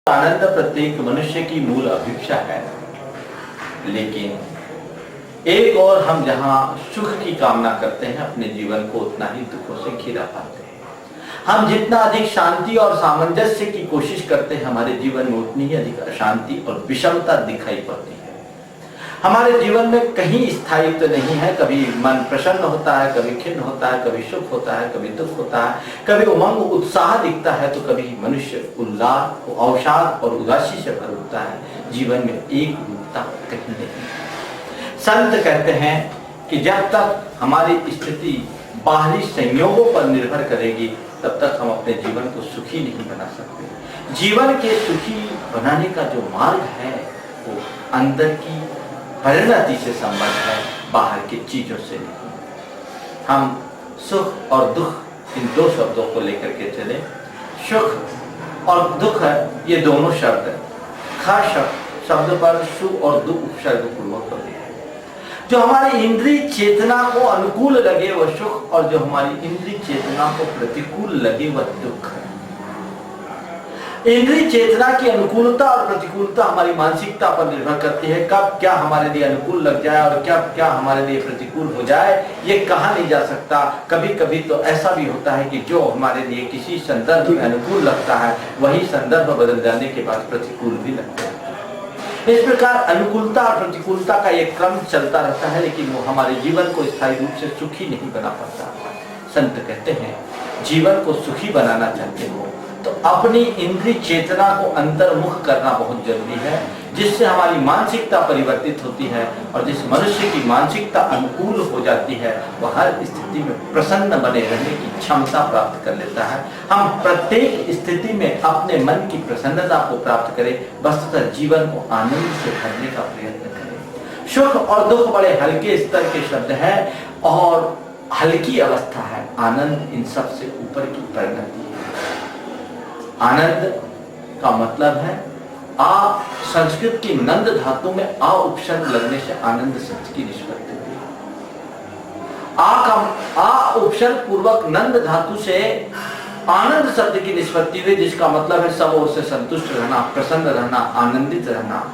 आनंद प्रत्येक मनुष्य की मूल अभिप्सा है, लेकिन एक और हम जहां सुख की कामना करते हैं अपने जीवन को उतना ही दुखों से घिरा पाते हैं। हम जितना अधिक शांति और सामंजस्य की कोशिश करते हैं हमारे जीवन में उतनी ही अधिक अशांति और विषमता दिखाई पड़ती है। हमारे जीवन में कहीं स्थायित्व नहीं है। कभी मन प्रसन्न होता है, कभी खिन्न होता है, कभी सुख होता है, कभी दुख होता है, कभी उमंग उत्साह दिखता है तो कभी मनुष्य उल्लास अवसाद और उदासी से भर उठता है। जीवन में एक रूपता कहीं नहीं। संत कहते हैं कि जब तक हमारी स्थिति बाहरी संयोगों पर निर्भर करेगी तब तक हम अपने जीवन को सुखी नहीं बना सकते। जीवन के सुखी बनाने का जो मार्ग है वो अंदर की परिणति से संबंध है, बाहर की चीजों से नहीं। हम सुख और दुख इन दो शब्दों को लेकर के चले। सुख और दुख ये दोनों शब्द खास शब्द पर सु और दु उपसर्ग पूर्वक होते हैं। जो हमारी इंद्रिय चेतना को अनुकूल लगे वह सुख और जो हमारी इंद्रिय चेतना को प्रतिकूल लगे वह दुख है। इंद्रिय चेतना की अनुकूलता और प्रतिकूलता हमारी मानसिकता पर निर्भर करती है। कब क्या हमारे लिए अनुकूल लग जाए और क्या हमारे लिए प्रतिकूल हो जाए ये कहा नहीं जा सकता। कभी कभी तो ऐसा भी होता है कि जो हमारे लिए किसी संदर्भ में अनुकूल लगता है वही संदर्भ बदल जाने के बाद प्रतिकूल भी लगता है। इस प्रकार अनुकूलता और प्रतिकूलता का एक क्रम चलता रहता है, लेकिन वो हमारे जीवन को स्थायी रूप से सुखी नहीं बना पाता। संत कहते हैं जीवन को सुखी बनाना चाहते हो तो अपनी इंद्रिय चेतना को अंतर्मुख करना बहुत जरूरी है, जिससे हमारी मानसिकता परिवर्तित होती है। और जिस मनुष्य की मानसिकता अनुकूल हो जाती है वह हर स्थिति में प्रसन्न बने रहने की क्षमता प्राप्त कर लेता है। हम प्रत्येक स्थिति में अपने मन की प्रसन्नता को प्राप्त करें, वस्तुतः जीवन को आनंद से भरने का प्रयत्न करें। सुख और दुख बड़े हल्के स्तर के शब्द है और हल्की अवस्था है। आनंद इन सबसे ऊपर की परिणति है। आनंद का मतलब है आ, संस्कृत की नंद धातु में आ उपसर्ग लगने से आनंद शब्द की निष्पत्ति हुई। आ उपसर्ग पूर्वक नंद धातु से आनंद शब्द की निष्पत्ति हुई, जिसका मतलब है सब ओर से संतुष्ट रहना, प्रसन्न रहना, आनंदित रहना।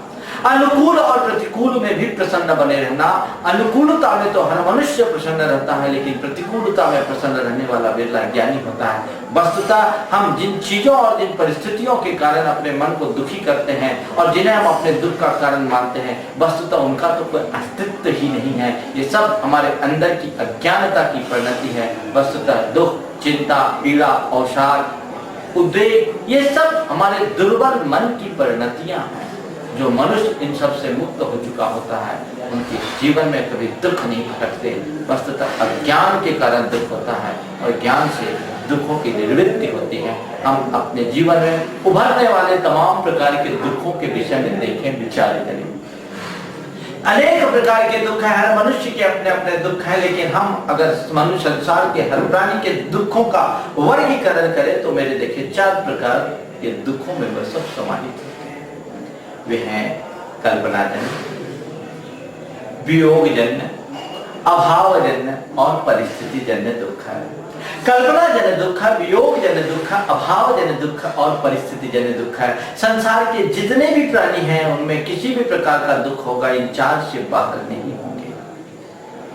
अनुकूल और प्रतिकूल में भी प्रसन्न बने रहना। अनुकूलता में तो हर मनुष्य प्रसन्न रहता है, लेकिन प्रतिकूलता में प्रसन्न रहने वाला बिरला ज्ञानी होता है। वस्तुतः हम जिन चीजों और जिन परिस्थितियों के कारण अपने मन को दुखी करते हैं और जिन्हें हम अपने दुख का कारण मानते हैं, वस्तुतः उनका तो कोई अस्तित्व ही नहीं है। ये सब हमारे अंदर की अज्ञानता की परिणति है। वस्तुतः दुख, चिंता, पीड़ा, अवसाद, उद्वेग ये सब हमारे दुर्बल मन की परिणतियां हैं। जो मनुष्य इन सब से मुक्त हो चुका होता है उनके जीवन में कभी दुख नहीं भटकते। वस्तुतः अज्ञान के कारण दुख होता है और ज्ञान से दुखों की निवृत्ति होती है। हम अपने जीवन में उभरने वाले तमाम प्रकार के दुखों के विषय में देखें, विचार करें। अनेक प्रकार के दुख हैं, हर मनुष्य के अपने अपने दुख हैं, लेकिन हम अगर मनुष्य संसार के हर प्राणी के दुखों का वर्गीकरण करें तो मेरे देखिए 4 प्रकार के दुखों में वह सब समाहित है। वे हैं कल्पनाजन्य, वियोगजन्य, अभावजन्य और परिस्थितिजन्य दुख है। कल्पनाजन्य दुख है, वियोगजन्य दुख है, अभावजन्य दुख और परिस्थितिजन्य दुख है। संसार के जितने भी प्राणी हैं उनमें किसी भी प्रकार का दुख होगा, इन 4 से बाहर नहीं होंगे।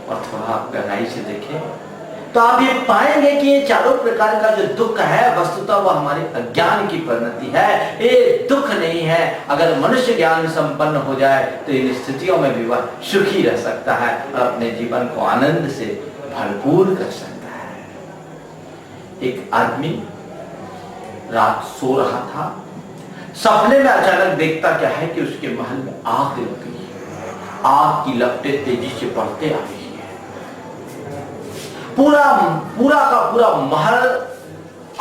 और थोड़ा गहराई से देखें तो आप ये पाएंगे कि ये चारों प्रकार का जो दुख है वस्तुतः वह हमारे अज्ञान की परिणति है। ये दुख नहीं है। अगर मनुष्य ज्ञान संपन्न हो जाए तो इन स्थितियों में भी वह सुखी रह सकता है और अपने जीवन को आनंद से भरपूर कर सकता है। एक आदमी रात सो रहा था, सपने में अचानक देखता क्या है कि उसके महल में आग लग गई है। आग की लपटें तेजी से बढ़ते आ रही है। पूरा का पूरा महल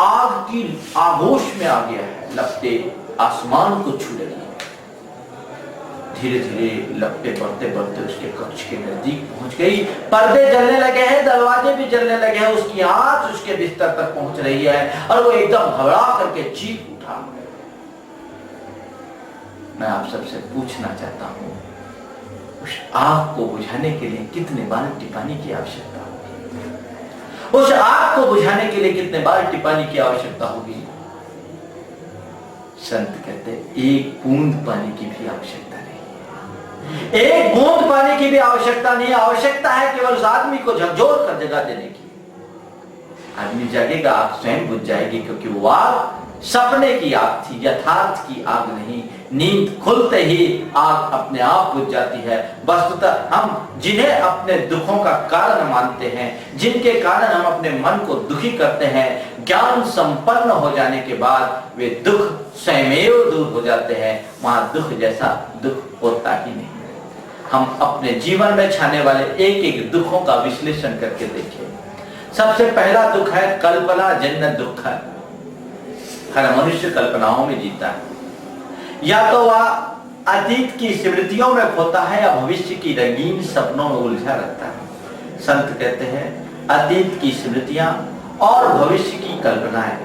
आग की आगोश में आ गया है। लपटें आसमान को छू रही है। धीरे धीरे लपटें बढ़ते बढ़ते उसके कक्ष के नजदीक पहुंच गई। पर्दे जलने लगे हैं, दरवाजे भी जलने लगे हैं। उसकी आंच उसके बिस्तर तक पहुंच रही है और वो एकदम घबरा करके चीख उठा। मैं आप सबसे पूछना चाहता हूं, उस आग को बुझाने के लिए कितने बाल्टी पानी की आवश्यकता होगी? उस आग को बुझाने के लिए कितने बाल्टी पानी की आवश्यकता होगी? संत कहते हैं एक बूंद पानी की भी आवश्यकता नहीं, एक बूंद पानी की भी आवश्यकता नहीं। आवश्यकता है केवल उस आदमी को झकझोर कर जगा देने की। आदमी जागेगा, आग स्वयं बुझ जाएगी, क्योंकि वो आग सपने की आग थी, यथार्थ की आग नहीं। नींद खुलते ही आग अपने आप बुझ जाती है। वस्तुतः हम जिन्हें अपने दुखों का कारण मानते हैं, जिनके कारण हम अपने मन को दुखी करते हैं, ज्ञान संपन्न हो जाने के बाद वे दुख स्वयमेव दूर हो जाते हैं। वहां दुख जैसा दुख होता ही नहीं। हम अपने जीवन में छाने वाले एक एक दुखों का विश्लेषण करके देखें। सबसे पहला दुख है कल्पना जन्य दुख है। हर मनुष्य कल्पनाओं में जीता है। या तो वह अतीत की स्मृतियों में खोता है या भविष्य की रंगीन सपनों में उलझा रहता है। संत कहते हैं अतीत की स्मृतियां और भविष्य की कल्पनाएं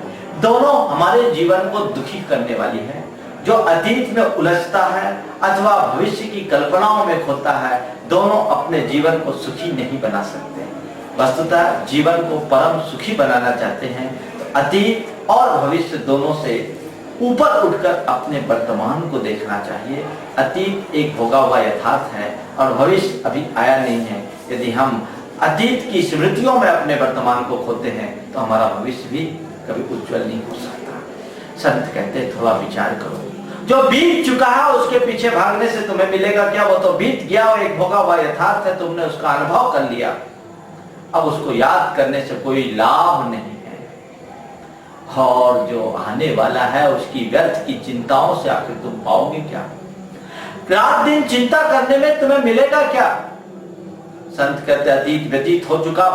दोनों हमारे जीवन को दुखी करने वाली है। जो अतीत में उलझता है अथवा भविष्य की कल्पनाओं में खोता है, दोनों अपने जीवन को सुखी नहीं बना सकते। वस्तुतः जीवन को परम सुखी बनाना चाहते हैं तो अतीत और भविष्य दोनों से ऊपर उठकर अपने वर्तमान को देखना चाहिए। अतीत एक भोगा हुआ यथार्थ है और भविष्य अभी आया नहीं है। यदि हम अतीत की स्मृतियों में अपने वर्तमान को खोते हैं तो हमारा भविष्य भी कभी उज्जवल नहीं हो सकता। संत कहते हैं थोड़ा विचार करो, जो बीत चुका है उसके पीछे भागने से तुम्हें मिलेगा क्या? वो तो बीत गया और एक भोगा हुआ यथार्थ है, तुमने उसका अनुभव कर लिया। अब उसको याद करने से कोई लाभ नहीं है, और जो आने वाला है उसकी व्यर्थ की चिंताओं से आखिर तुम पाओगे क्या? रात दिन चिंता करने में तुम्हें मिलेगा क्या? संत कहते अतीत व्यतीत हो चुका,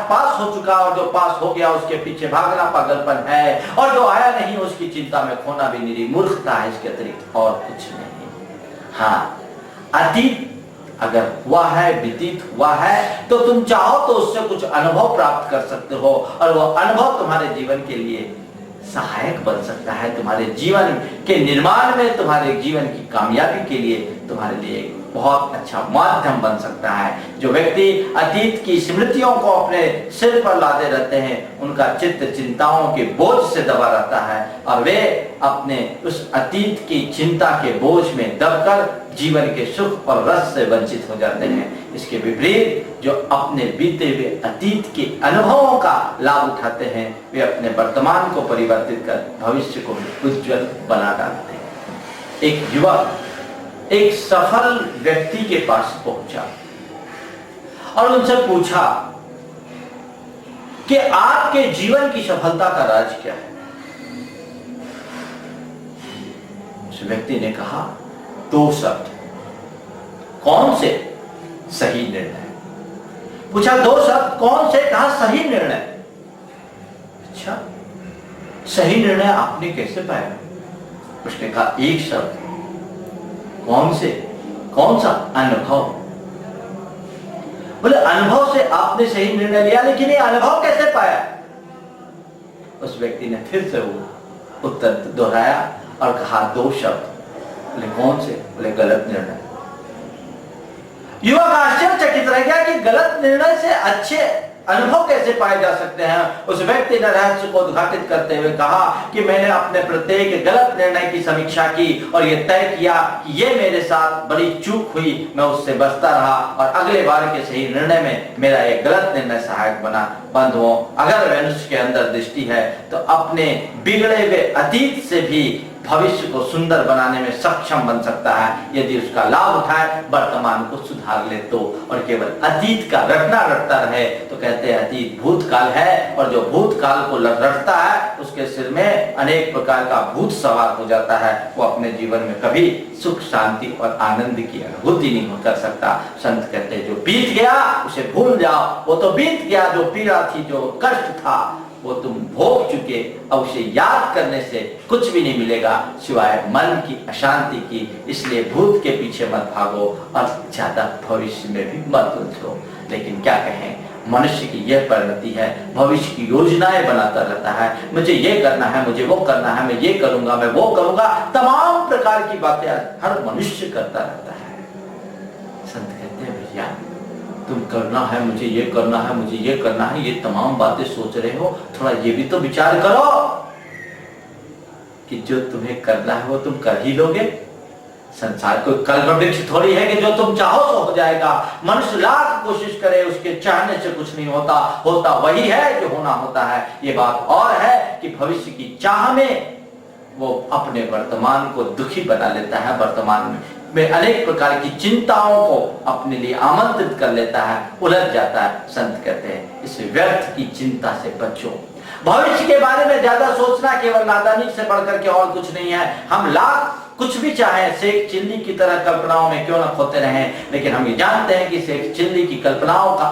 पास हो चुका, और जो पास हो गया उसके पीछे भागना पागलपन है, और जो आया नहीं उसकी चिंता में खोना भी निरी मूर्खता है, इसके अतिरिक्त और कुछ नहीं। हाँ, अतीत अगर हुआ है, व्यतीत हुआ है, तो तुम चाहो तो उससे कुछ अनुभव प्राप्त कर सकते हो, और वो अनुभव तुम्हारे जीवन के लिए सहायक बन सकता है। तुम्हारे जीवन के निर्माण में, तुम्हारे जीवन की कामयाबी के लिए तुम्हारे लिए बहुत अच्छा माध्यम बन सकता है। जो व्यक्ति अतीत की स्मृतियों को अपने सिर पर लादे रहते हैं, उनका चित्त चिंताओं के बोझ से दबा रहता है, और वे अपने उस अतीत की चिंता के बोझ में दबकर जीवन के सुख और रस से वंचित हो जाते हैं। इसके विपरीत जो अपने बीते हुए अतीत के अनुभवों का लाभ उठाते हैं, वे अपने वर्तमान को परिवर्तित कर भविष्य को उज्जवल बना डालते हैं। एक युवक एक सफल व्यक्ति के पास पहुंचा और उनसे पूछा कि आपके जीवन की सफलता का राज क्या है? उस व्यक्ति ने कहा 2 शब्द। कौन से? सही निर्णय। पूछा 2 शब्द कौन से? कहा सही निर्णय। अच्छा, सही निर्णय आपने कैसे पाया? उसने कहा 1 शब्द। कौन से? कौन सा? अनुभव। बोले अनुभव से आपने सही निर्णय लिया, लेकिन ये अनुभव कैसे पाया? उस व्यक्ति ने फिर से वो उत्तर दोहराया और कहा 2 शब्द। बोले कौन से? बोले गलत निर्णय। युवक आश्चर्यचकित रह गया कि गलत निर्णय से अच्छे अनुभव कैसे पाए जा सकते हैं। उस व्यक्ति ने रहस्य को उद्घाटित करते हुए कहा कि मैंने अपने प्रत्येक गलत निर्णय की समीक्षा की और यह तय किया कि ये मेरे साथ बड़ी चूक हुई, मैं उससे बचता रहा और अगले बार के सही निर्णय में मेरा ये गलत निर्णय सहायक बना। बंधुओं, अगर मनुष्य के अंदर दृष्टि है तो अपने बिगड़े हुए अतीत से भी भविष्य को सुंदर बनाने में सक्षम बन सकता है, यदि उसका लाभ उठाए, वर्तमान को सुधार ले तो। और केवल अतीत का रटना रटता रहे तो कहते हैं अतीत भूतकाल है, और जो भूतकाल को रटता है उसके सिर में अनेक प्रकार का भूत सवार हो जाता है। वो अपने जीवन में कभी सुख शांति और आनंद की अनुभूति नहीं कर सकता। संत कहते हैं जो बीत गया उसे भूल जाओ, वो तो बीत गया। जो पीड़ा थी, जो कष्ट था, वो तुम भोग चुके। अब उसे याद करने से कुछ भी नहीं मिलेगा सिवाय मन की अशांति की। इसलिए भूत के पीछे मत भागो और ज्यादा भविष्य में भी मत उलझो। लेकिन क्या कहें, मनुष्य की यह परिणति है, भविष्य की योजनाएं बनाता रहता है। मुझे ये करना है, मुझे वो करना है, मैं ये करूंगा, मैं वो करूंगा, तमाम प्रकार की बातें हर मनुष्य करता रहता है। संत कहते हैं भैया तुम करना है, मुझे ये करना है, मुझे ये करना है, ये तमाम बातें सोच रहे हो, थोड़ा ये भी तो विचार करो। कि जो तुम्हें करना है वो तुम कर ही लोगे। संसार कोई कल्प वृक्ष थोड़ी है कि जो तुम चाहो तो हो जाएगा। मनुष्य लाख कोशिश करे, उसके चाहने से कुछ नहीं होता, होता वही है जो होना होता है। ये बात और है कि भविष्य की चाह में वो अपने वर्तमान को दुखी बना लेता है, वर्तमान में अनेक प्रकार की चिंताओं को अपने लिए आमंत्रित कर लेता है, उलझ जाता है। संत कहते हैं इस व्यर्थ की चिंता से बचो। भविष्य के बारे में ज्यादा सोचना केवल नादानी से बढ़कर के और कुछ नहीं है। हम लाख कुछ भी चाहे शेख चिल्ली की तरह कल्पनाओं में क्यों न खोते रहें, लेकिन हम ये जानते हैं कि शेख चिल्ली की कल्पनाओं का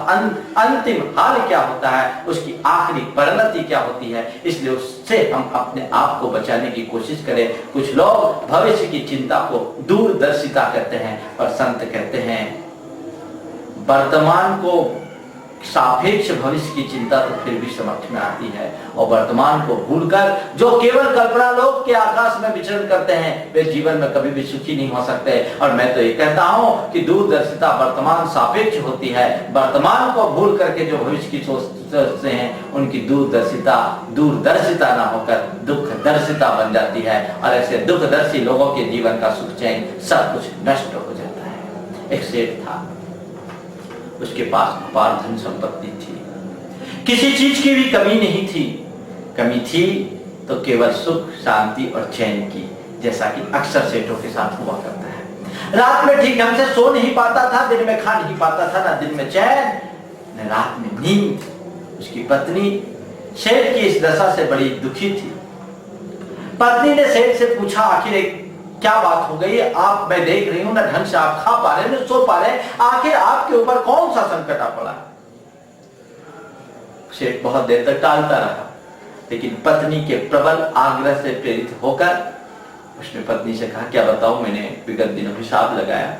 अंतिम हाल क्या होता है, उसकी आखिरी परिणति क्या होती है। इसलिए उससे हम अपने आप को बचाने की कोशिश करें। कुछ लोग भविष्य की चिंता को दूरदर्शिता कहते हैं, और संत कहते हैं वर्तमान को सापेक्ष भविष्य की चिंता तो फिर भी समझ में आती है, और वर्तमान को भूलकर जो केवल कल्पना लोक के आकाश में विचरण करते हैं वे जीवन में कभी भी सुखी नहीं हो सकते। और मैं तो ये कहता हूं कि दूरदर्शिता वर्तमान सापेक्ष होती है। वर्तमान को भूल करके जो भविष्य की सोचते हैं उनकी दूरदर्शिता ना होकर दुखदर्शिता बन जाती है, और ऐसे दुखदर्शी लोगों के जीवन का सुख चैन सब कुछ नष्ट हो जाता है। एक सेठ था, उसके पास अपार धन संपत्ति थी, किसी चीज की भी कमी नहीं थी। कमी थी तो केवल सुख शांति और चैन की, जैसा कि अक्सर सेठों के साथ हुआ करता है। रात में ठीक ढंग से सो नहीं पाता था, दिन में खा नहीं पाता था, ना दिन में चैन न रात में नींद। उसकी पत्नी सेठ की इस दशा से बड़ी दुखी थी। पत्नी ने सेठ से पूछा आखिर क्या बात हो गई, आप मैं देख रही हूं ना ढंग से आप खा पा रहे, न सो पा रहे, आखिर आपके ऊपर कौन सा संकट आ पड़ा। सेठ बहुत देर तक टालता रहा, लेकिन पत्नी के प्रबल आग्रह से प्रेरित होकर उसने पत्नी से कहा क्या बताऊं, मैंने विगत दिनों हिसाब लगाया,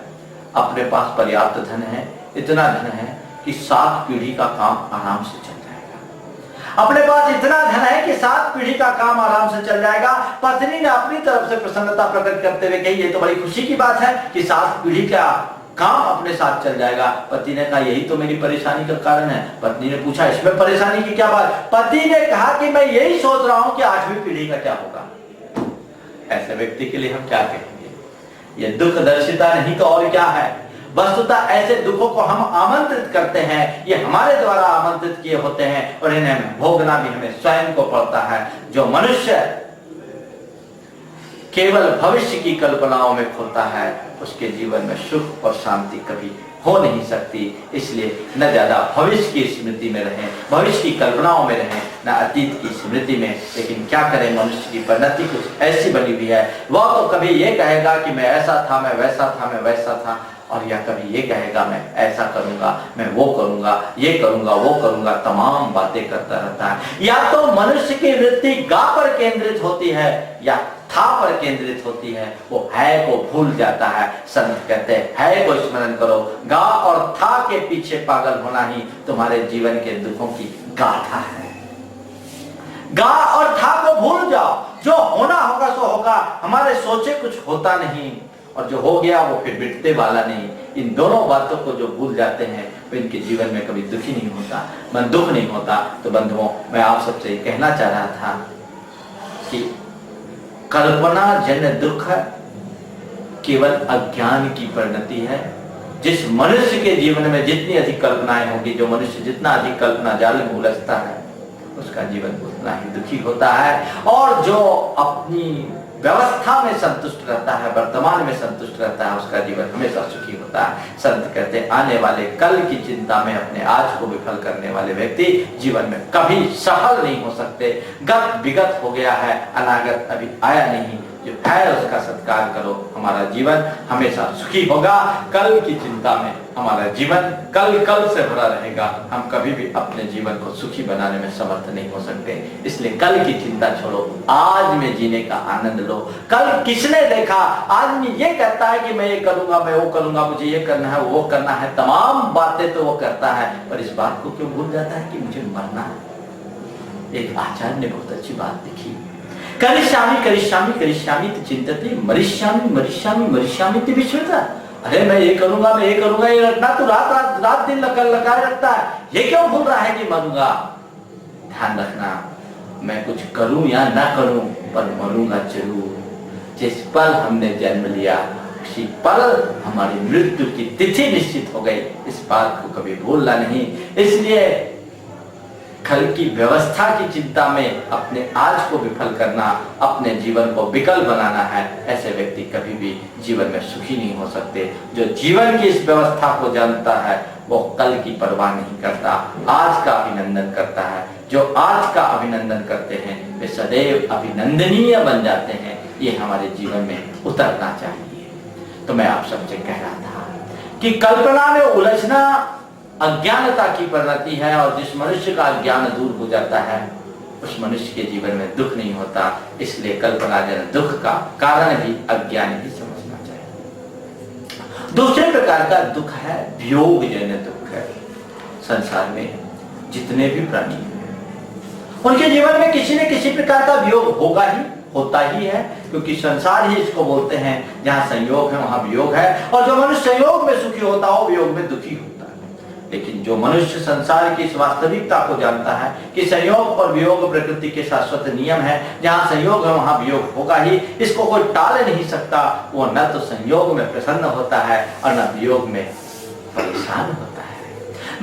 अपने पास पर्याप्त धन है, इतना धन है कि 7 पीढ़ी का काम आराम से चल जाएगा। अपने पास इतना धन है कि 7 पीढ़ी का काम आराम से चल जाएगा। पत्नी ने अपनी तरफ से प्रसन्नता प्रकट करते हुए कही ये तो बड़ी खुशी की बात है कि 7 पीढ़ी का काम अपने साथ चल जाएगा। पति ने कहा यही तो मेरी परेशानी का कारण है। पत्नी ने पूछा इसमें परेशानी की क्या बात। पति ने कहा कि मैं यही सोच रहा हूं कि 8वीं पीढ़ी का क्या होगा। ऐसे व्यक्ति के लिए हम क्या कहेंगे, ये दुखदर्शिता नहीं तो और क्या है। वस्तुतः ऐसे दुखों को हम आमंत्रित करते हैं, ये हमारे द्वारा आमंत्रित किए होते हैं, और इन्हें भोगना भी हमें स्वयं को पड़ता है। जो मनुष्य केवल भविष्य की कल्पनाओं में खोता है उसके जीवन में सुख और शांति कभी हो नहीं सकती। इसलिए न ज्यादा भविष्य की स्मृति में रहें, भविष्य की कल्पनाओं में रहें, न अतीत की स्मृति में। लेकिन क्या करें, मनुष्य की परिणति कुछ ऐसी बनी हुई है, वह तो कभी ये कहेगा कि मैं ऐसा था, मैं वैसा था, मैं वैसा था, और या कभी ये कहेगा मैं ऐसा करूंगा, मैं वो करूंगा, ये करूंगा, वो करूंगा, तमाम बातें करता रहता है। या तो मनुष्य की वृत्ति गा पर केंद्रित होती है या था पर केंद्रित होती है, वो है को भूल जाता है। संत कहते हैं है को स्मरण करो, गा और था के पीछे पागल होना ही तुम्हारे जीवन के दुखों की गाथा है। गा और था को भूल जाओ, जो होना होगा सो होगा। हमारे सोचे कुछ होता नहीं, और जो हो गया वो फिर मिटने वाला नहीं। इन दोनों बातों को जो भूल जाते हैं वो इनके जीवन में कभी दुखी नहीं होता, मन दुख नहीं होता। तो बंधुओं, मैं आप सबसे कहना चाह रहा था कि कल्पना जन दुख केवल अज्ञान की परिणति है। जिस मनुष्य के जीवन में जितनी अधिक कल्पनाएं होगी, जो मनुष्य जितना अधिक कल्पना जाल में उलझता है, उसका जीवन उतना ही दुखी होता है। और जो अपनी व्यवस्था में संतुष्ट रहता है, वर्तमान में संतुष्ट रहता है, उसका जीवन हमेशा सुखी होता है। संत कहते हैं आने वाले कल की चिंता में अपने आज को विफल करने वाले व्यक्ति जीवन में कभी सफल नहीं हो सकते। गत विगत हो गया है, अनागत अभी आया नहीं। जो है उसका सत्कार करो, हमारा जीवन हमेशा सुखी होगा। कल की चिंता में हमारा जीवन कल से भरा रहेगा। हम कभी भी अपने जीवन को सुखी बनाने में समर्थ नहीं हो सकते। इसलिए कल की चिंता छोड़ो, आज में जीने का आनंद लो। कल किसने देखा, आदमी ये कहता है कि मैं ये करूंगा, मैं वो करूंगा, मुझे ये करना है, वो करना है, तमाम बातें तो वो करता है, पर इस बात को क्यों भूल जाता है कि मुझे मरना है। एक आचार्य ने बहुत अच्छी बात लिखी, करिष्यामि करिष्यामि करिष्यामि चिंतते मरिष्यामि मरिष्यामि मरिष्यामि विश्वता। अरे मैं ये करूंगा, मैं ये करूंगा, ये रखना तो रात दिन लगाए रखता है, ये क्यों भूल रहा है कि मरूंगा। ध्यान रखना, मैं कुछ करूं या ना करूं, पर मरूंगा जरूर। जिस पल हमने जन्म लिया उसी पल हमारी मृत्यु की तिथि निश्चित हो गई। इस बात को कभी भूलना नहीं। इसलिए कल की व्यवस्था की चिंता में अपने आज को विफल करना, अपने जीवन को विकल बनाना है, ऐसे व्यक्ति कभी भी जीवन में सुखी नहीं हो सकते। जो जीवन की इस व्यवस्था को जानता है वो कल की परवाह नहीं करता, आज का अभिनंदन करता है। जो आज का अभिनंदन करते हैं वे सदैव अभिनंदनीय बन जाते हैं। ये हमारे जीवन में उतरना चाहिए। तो मैं आप सबसे कह रहा था कि कल्पना में उलझना अज्ञानता की परिणति है, और जिस मनुष्य का अज्ञान दूर हो जाता है उस मनुष्य के जीवन में दुख नहीं होता। इसलिए कल्पना जनित दुख का कारण भी अज्ञान ही समझना चाहिए। दूसरे प्रकार का दुख है वियोग जनित दुख है। संसार में जितने भी प्राणी हैं उनके जीवन में किसी न किसी प्रकार का वियोग होगा ही, होता ही है, क्योंकि संसार ही इसको बोलते हैं। जहां संयोग है वहां वियोग है, और जो मनुष्य संयोग में सुखी होता हो वियोग में दुखी होता है। लेकिन जो मनुष्य संसार की इस वास्तविकता को जानता है कि संयोग और वियोग प्रकृति के शाश्वत नियम है, जहां संयोग है वहां वियोग होगा ही, इसको कोई टाल नहीं सकता, वो न तो संयोग में प्रसन्न होता है और न वियोग में परेशान होता है।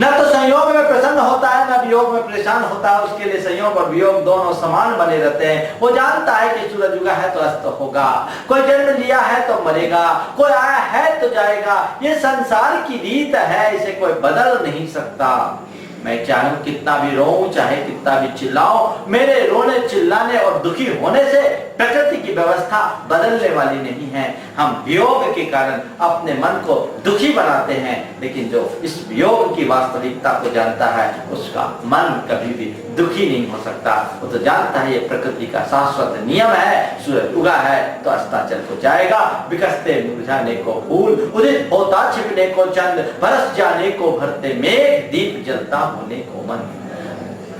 न तो संयोग में प्रसन्न होता है न वियोग में परेशान होता है। उसके लिए संयोग और वियोग दोनों समान बने रहते हैं। वो जानता है कि सूरज उगा है तो अस्त होगा, कोई जन्म लिया है तो मरेगा, कोई आया है तो जाएगा। ये संसार की रीत है, इसे कोई बदल नहीं सकता। मैं चाहूं कितना भी रोऊं, चाहे कितना भी चिल्लाऊं, मेरे रोने चिल्लाने और दुखी होने से प्रकृति की व्यवस्था बदलने वाली नहीं है। हम वियोग के कारण अपने मन को दुखी बनाते हैं, लेकिन जो इस वियोग की वास्तविकता को जानता है उसका मन कभी भी दुखी नहीं हो सकता। वो तो जानता है ये प्रकृति का शाश्वत नियम है, सूरज उगा है तो अस्ताचल को जाएगा, विकसते मुरझाने को फूल, उदित होता छिपने को चंद, बरस जाने को भरते मेघ, दीप जलता होने को मन।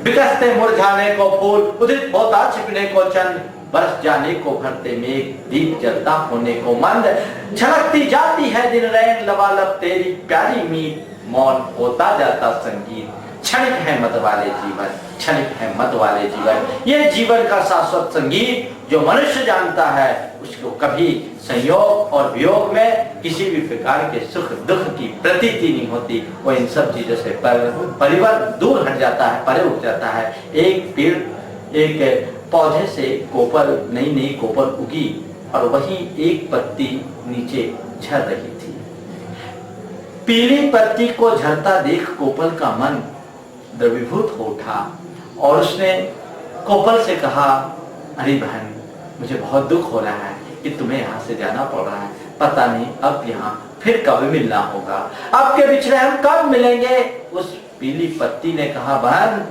विकसते मुरझाने को फूल, उदित होता छिपने को चंद, बरस जाने को भरते मेघ, दीप जलता होने को मंद। छलकती जाती है दिन रैन लबालब तेरी प्यारी मीत, मौन होता जाता संगीत। क्षणिक है मत वाले जीवन, क्षणिक है मत वाले जीवन। ये जीवन का शाश्वत संगीत जो मनुष्य जानता है उसको कभी संयोग और वियोग में किसी भी प्रकार के सुख दुख की प्रतीति नहीं होती। वो इन सब चीजों से परिवर दूर हट जाता है, परे उठ जाता है। एक पेड़, एक पौधे से कोपल, नई नई कोपल उगी और वही एक पत्ती नीचे झड़ रही थी। पीली पत्ती को झड़ता देख कोपल का मन द्रवीभूत हो उठा और उसने कोपल से कहा, अरे बहन, मुझे बहुत दुख हो रहा है कि तुम्हें यहाँ से जाना पड़ रहा है। पता नहीं अब यहाँ फिर कब मिलना होगा, अब के बिछड़े हम कब मिलेंगे। उस पीली पत्ती ने कहा, बहन,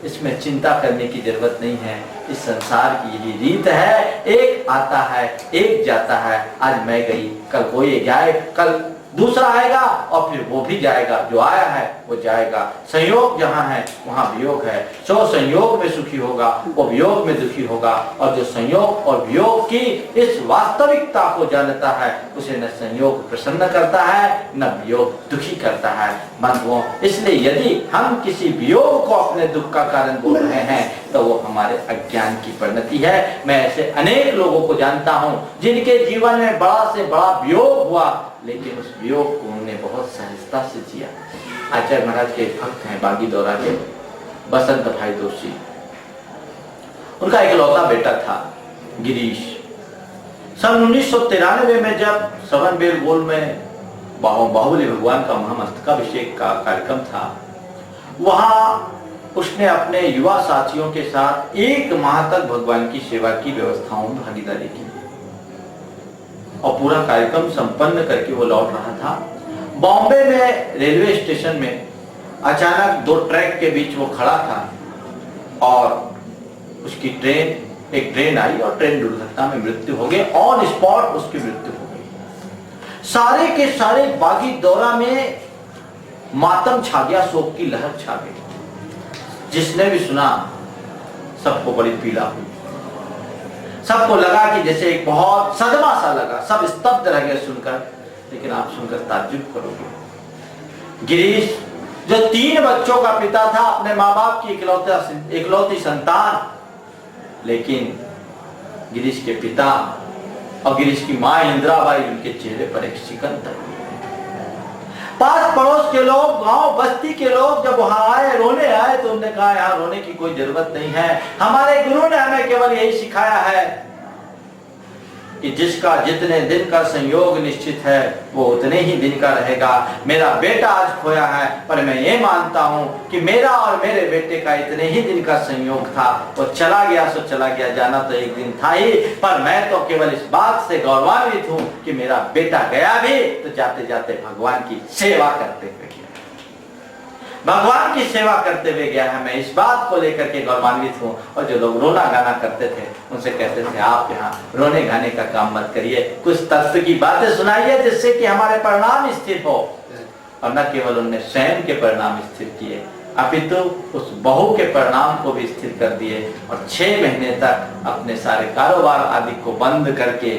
इसमें चिंता करने की जरूरत नहीं है। इस संसार की यही रीत है, एक आता है एक जाता है। आज मैं गई, कल कोई जाए, कल दूसरा आएगा और फिर वो भी जाएगा। जो आया है वो जाएगा। संयोग जहां है वहां वियोग है। जो संयोग में सुखी होगा वो वियोग में दुखी होगा, और जो संयोग और वियोग की इस वास्तविकता को जानता है उसे न संयोग प्रसन्न करता है न वियोग दुखी करता है। बंधुओं, इसलिए यदि हम किसी वियोग को अपने दुख का कारण बोल रहे हैं तो वो हमारे अज्ञान की परिणति है। मैं ऐसे अनेक लोगों को जानता हूं जिनके जीवन में बड़ा से बड़ा वियोग हुआ, लेकिन उस वियोग को उन्होंने बहुत सहजता से जिया। आचार्य महाराज के भक्त हैं बागीदौरा के बसंत भाई दोषी। उनका इकलौता बेटा था गिरीश। सन 1993 में जब सवन बेलगोल में बाहुबली भगवान का महामस्तकाभिषेक का कार्यक्रम था, वहां उसने अपने युवा साथियों के साथ 1 माह तक भगवान की सेवा की व्यवस्थाओं में भागीदारी की और पूरा कार्यक्रम संपन्न करके वो लौट रहा था। बॉम्बे में रेलवे स्टेशन में अचानक 2 ट्रैक के बीच वो खड़ा था और उसकी एक ट्रेन आई और ट्रेन दुर्घटना में मृत्यु हो गई। ऑन स्पॉट उसकी मृत्यु हो गई। सारे के सारे बागीदौरा में मातम छा गया, शोक की लहर छा गई। जिसने भी सुना सबको बड़ी पीड़ा हुई। सबको लगा कि जैसे एक बहुत सदमा सा लगा, सब स्तब्ध रह गए सुनकर। लेकिन आप सुनकर ताज्जुब करोगे, गिरीश जो 3 बच्चों का पिता था, अपने माँ बाप की इकलौती संतान, लेकिन गिरीश के पिता और गिरीश की मां इंदिराबाई, उनके चेहरे पर एक शिकन तक। पास पड़ोस के लोग, गांव बस्ती के लोग जब वहां आए, रोने आए, तो उन्होंने कहा यार रोने की कोई जरूरत नहीं है, हमारे गुरु ने हमें केवल यही सिखाया है कि जिसका जितने दिन का संयोग निश्चित है वो उतने ही दिन का रहेगा। मेरा बेटा आज खोया है, पर मैं ये मानता हूं कि मेरा और मेरे बेटे का इतने ही दिन का संयोग था। वो चला गया सो चला गया, जाना तो एक दिन था ही, पर मैं तो केवल इस बात से गौरवान्वित हूं कि मेरा बेटा गया भी तो जाते जाते भगवान की सेवा करते हुए गया, भगवान की सेवा करते हुए गया है। मैं इस बात को लेकर के गौरवान्वित हूँ। और जो लोग रोना गाना करते थे उनसे कहते थे आप यहाँ रोने गाने का काम मत करिए, कुछ तत्व की बातें सुनाइए जिससे कि हमारे परिणाम स्थिर हो। और न केवल उनने स्वयं के परिणाम स्थिर किए, अपितु उस बहू के परिणाम को भी स्थिर कर दिए। और 6 महीने तक अपने सारे कारोबार आदि को बंद करके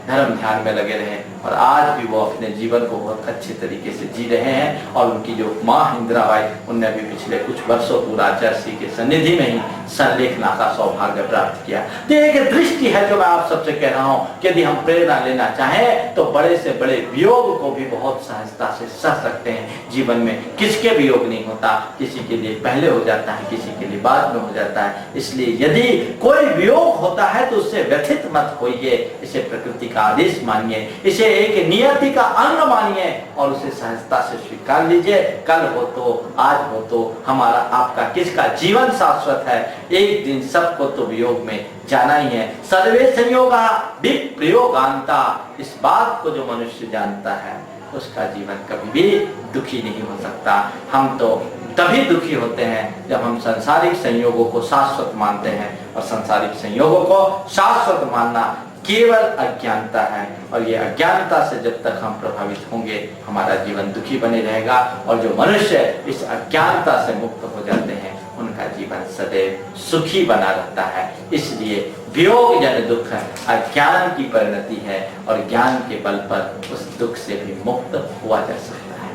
धर्म ध्यान में लगे रहे। और आज भी वो अपने जीवन को बहुत अच्छे तरीके से जी रहे हैं। और उनकी जो मां इंदिराबाई, उनने भी पिछले कुछ वर्षों पूर्व आचार्य श्री के सन्निधि में ही संलेखना का सौभाग्य प्राप्त किया। तो एक दृष्टि है जो मैं आप सबसे कह रहा हूं कि यदि हम प्रेरणा लेना चाहें तो बड़े से बड़े वियोग को भी बहुत सहजता से सह सकते हैं। जीवन में किसके वियोग नहीं होता, किसी के लिए पहले हो जाता है, किसी के लिए बाद में हो जाता है। इसलिए यदि कोई वियोग होता है तो उससे व्यथित मत होइए, इसे प्रकृति का आदेश मानिए, इसे एक नियति का अंग मानिए और उसे सहजता से स्वीकार लीजिए। कल हो तो, आज हो तो, हमारा आपका किसका जीवन शाश्वत है। एक दिन सबको तो वियोग में जाना ही है। सर्वे संयोगा विप्रयोगांता, इस बात को जो मनुष्य जानता है उसका जीवन कभी भी दुखी नहीं हो सकता। हम तो तभी दुखी होते हैं जब हम सांसारिक संयोगों को शाश्वत मानते हैं। और सांसारिक संयोगों को शाश्वत मानना केवल अज्ञानता है। और ये अज्ञानता से जब तक हम प्रभावित होंगे हमारा जीवन दुखी बने रहेगा। और जो मनुष्य इस अज्ञानता से मुक्त हो जाते हैं उनका जीवन सदैव सुखी बना रहता है। इसलिए वियोग जन दुख अज्ञान की परिणति है और ज्ञान के बल पर उस दुख से भी मुक्त हुआ जा सकता है।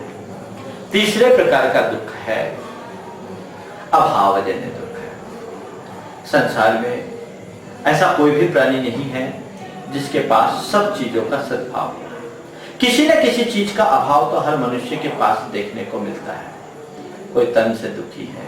तीसरे प्रकार का दुख है अभावजन्य दुख। संसार में ऐसा कोई भी प्राणी नहीं है जिसके पास सब चीजों का सद्भाव हो। किसी न किसी चीज का अभाव तो हर मनुष्य के पास देखने को मिलता है। कोई तन से दुखी है,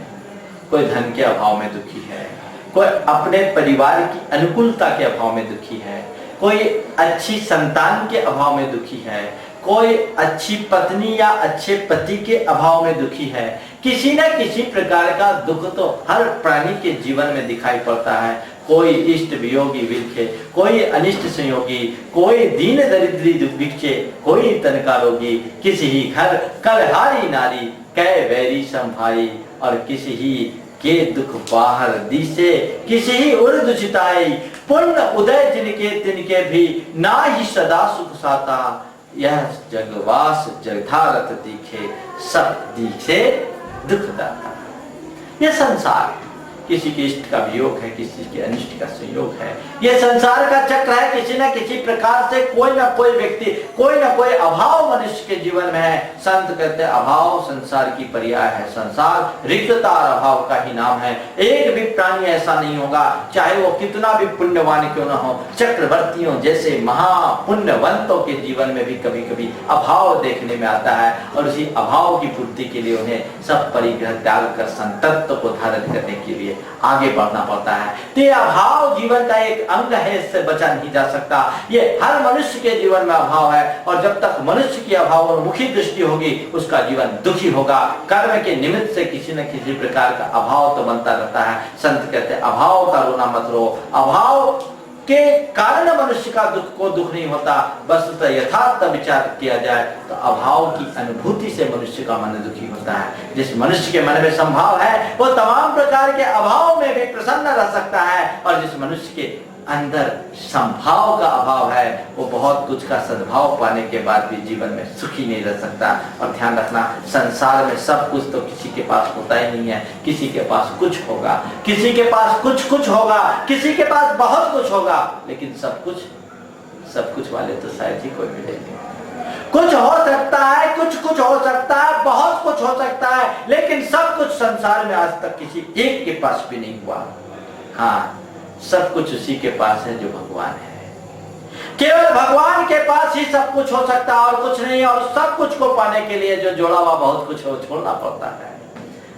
कोई धन के अभाव में दुखी है, कोई अपने परिवार की अनुकूलता के अभाव में दुखी है, कोई अच्छी संतान के अभाव में दुखी है, कोई अच्छी पत्नी या अच्छे पति के अभाव में दुखी है। किसी न किसी प्रकार का दुख तो हर प्राणी के जीवन में दिखाई पड़ता है। कोई इष्ट वियोगी विरखे, कोई अनिष्ट संयोगी, कोई दीन दरिद्री दुर्भिक्षे, कोई तनका रोगी, किसी ही घर कलहारी नारी, कै वैरी संभाई, और किसी ही के दुख बाहर दिसे, किसी ही उर्द चिताई, पुण्य उदय जिनके तिनके भी, ना ही सदा सुख साता, यह जगवास जगधारत दिखे, सब दिखे दुखदाता। यह संसार किसी के इष्ट का वियोग है, किसी के अनिष्ट का संयोग है। यह संसार का चक्र है। किसी न किसी प्रकार से कोई ना कोई व्यक्ति, कोई ना कोई अभाव मनुष्य के जीवन में है। संत कहते हैं अभाव संसार की पर्याय है। संसार रिक्तता और अभाव का ही नाम है। एक भी प्राणी ऐसा नहीं होगा, चाहे वो कितना भी पुण्यवान क्यों न हो। चक्रवर्तियों जैसे महापुण्यवंतों के जीवन में भी कभी कभी अभाव देखने में आता है और उसी अभाव की पूर्ति के लिए उन्हें सब परिग्रह त्याग कर संतत्व को धारण करने के लिए आगे बढ़ना पड़ता है। तो ये अभाव जीवन का एक अंग है, इससे बचा नहीं जा सकता। ये हर मनुष्य के जीवन में अभाव है और जब तक मनुष्य की अभावोन्मुखी दृष्टि होगी उसका जीवन दुखी होगा। कर्म के निमित्त से किसी न किसी प्रकार का अभाव तो बनता रहता है। संत कहते हैं अभाव का रोना मत रो। अभाव के कारण मनुष्य का दुख को दुख नहीं होता। वस्तुतः यथार्थ विचार किया जाए तो अभाव की अनुभूति से मनुष्य का मन दुखी होता है। जिस मनुष्य के मन में संभाव है वो तमाम प्रकार के अभाव में भी प्रसन्न रह सकता है और जिस मनुष्य के अंदर संभाव का अभाव है वो बहुत कुछ का सद्भाव पाने के बाद भी जीवन में सुखी नहीं रह सकता। और ध्यान रखना, संसार में सब कुछ तो किसी के पास होता ही नहीं है। किसी के पास कुछ होगा, किसी के पास कुछ होगा, किसी के पास बहुत कुछ होगा, लेकिन सब कुछ वाले तो शायद ही कोई मिलेंगे। कुछ हो सकता है, कुछ हो सकता है, बहुत कुछ हो सकता है, लेकिन सब कुछ संसार में आज तक किसी एक के पास भी नहीं हुआ। हाँ, सब कुछ उसी के पास है जो भगवान है। केवल भगवान के पास ही सब कुछ हो सकता है और कुछ नहीं। और सब कुछ को पाने के लिए जो जोड़ा हुआ बहुत कुछ हो छोड़ना पड़ता है।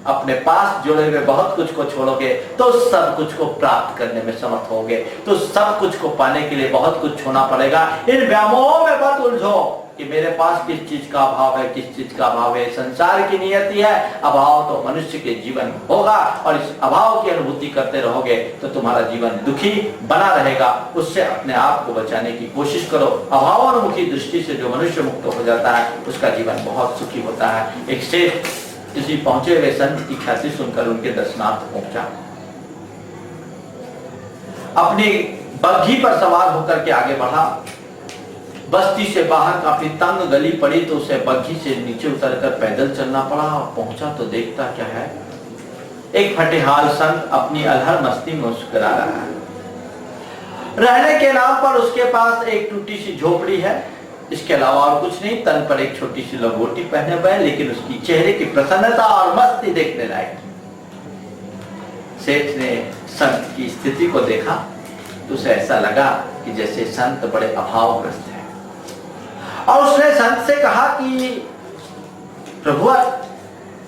अपने पास जुड़े हुए बहुत कुछ को छोड़ोगे तो सब कुछ को प्राप्त करने में समर्थ होगे। तो सब कुछ को पाने के लिए बहुत कुछ छोड़ना पड़ेगा। इन व्यामोहों में मत उलझो कि मेरे पास किस चीज का अभाव है, किस चीज का अभाव है। संसार की नियति है, अभाव तो मनुष्य के जीवन होगा और इस अभाव की अनुभूति करते रहोगे तो तुम्हारा जीवन दुखी बना रहेगा। उससे अपने आप को बचाने की कोशिश करो। अभावानुमुखी दृष्टि से जो मनुष्य मुक्त हो जाता है उसका जीवन बहुत सुखी होता है। एक सेठ किसी पहुंचे हुए संत की ख्याति सुनकर उनके दर्शनार्थ पहुंचा। अपनी बग्घी पर सवार होकर के आगे बढ़ा। बस्ती से बाहर काफी तंग गली पड़ी तो उसे बग्घी से नीचे उतरकर पैदल चलना पड़ा। पहुंचा तो देखता क्या है, एक फटेहाल संत अपनी अलहर मस्ती में मुस्कुरा रहा है। रहने के नाम पर उसके पास एक टूटी सी झोपड़ी है, इसके अलावा और कुछ नहीं। तन पर एक छोटी सी लंगोटी पहने हुए है, लेकिन उसकी चेहरे की प्रसन्नता और मस्ती देखने लायक। सेठ ने संत की स्थिति को देखा तो उसे ऐसा लगा कि जैसे संत बड़े अभावग्रस्त है। और उसने संत से कहा कि प्रभु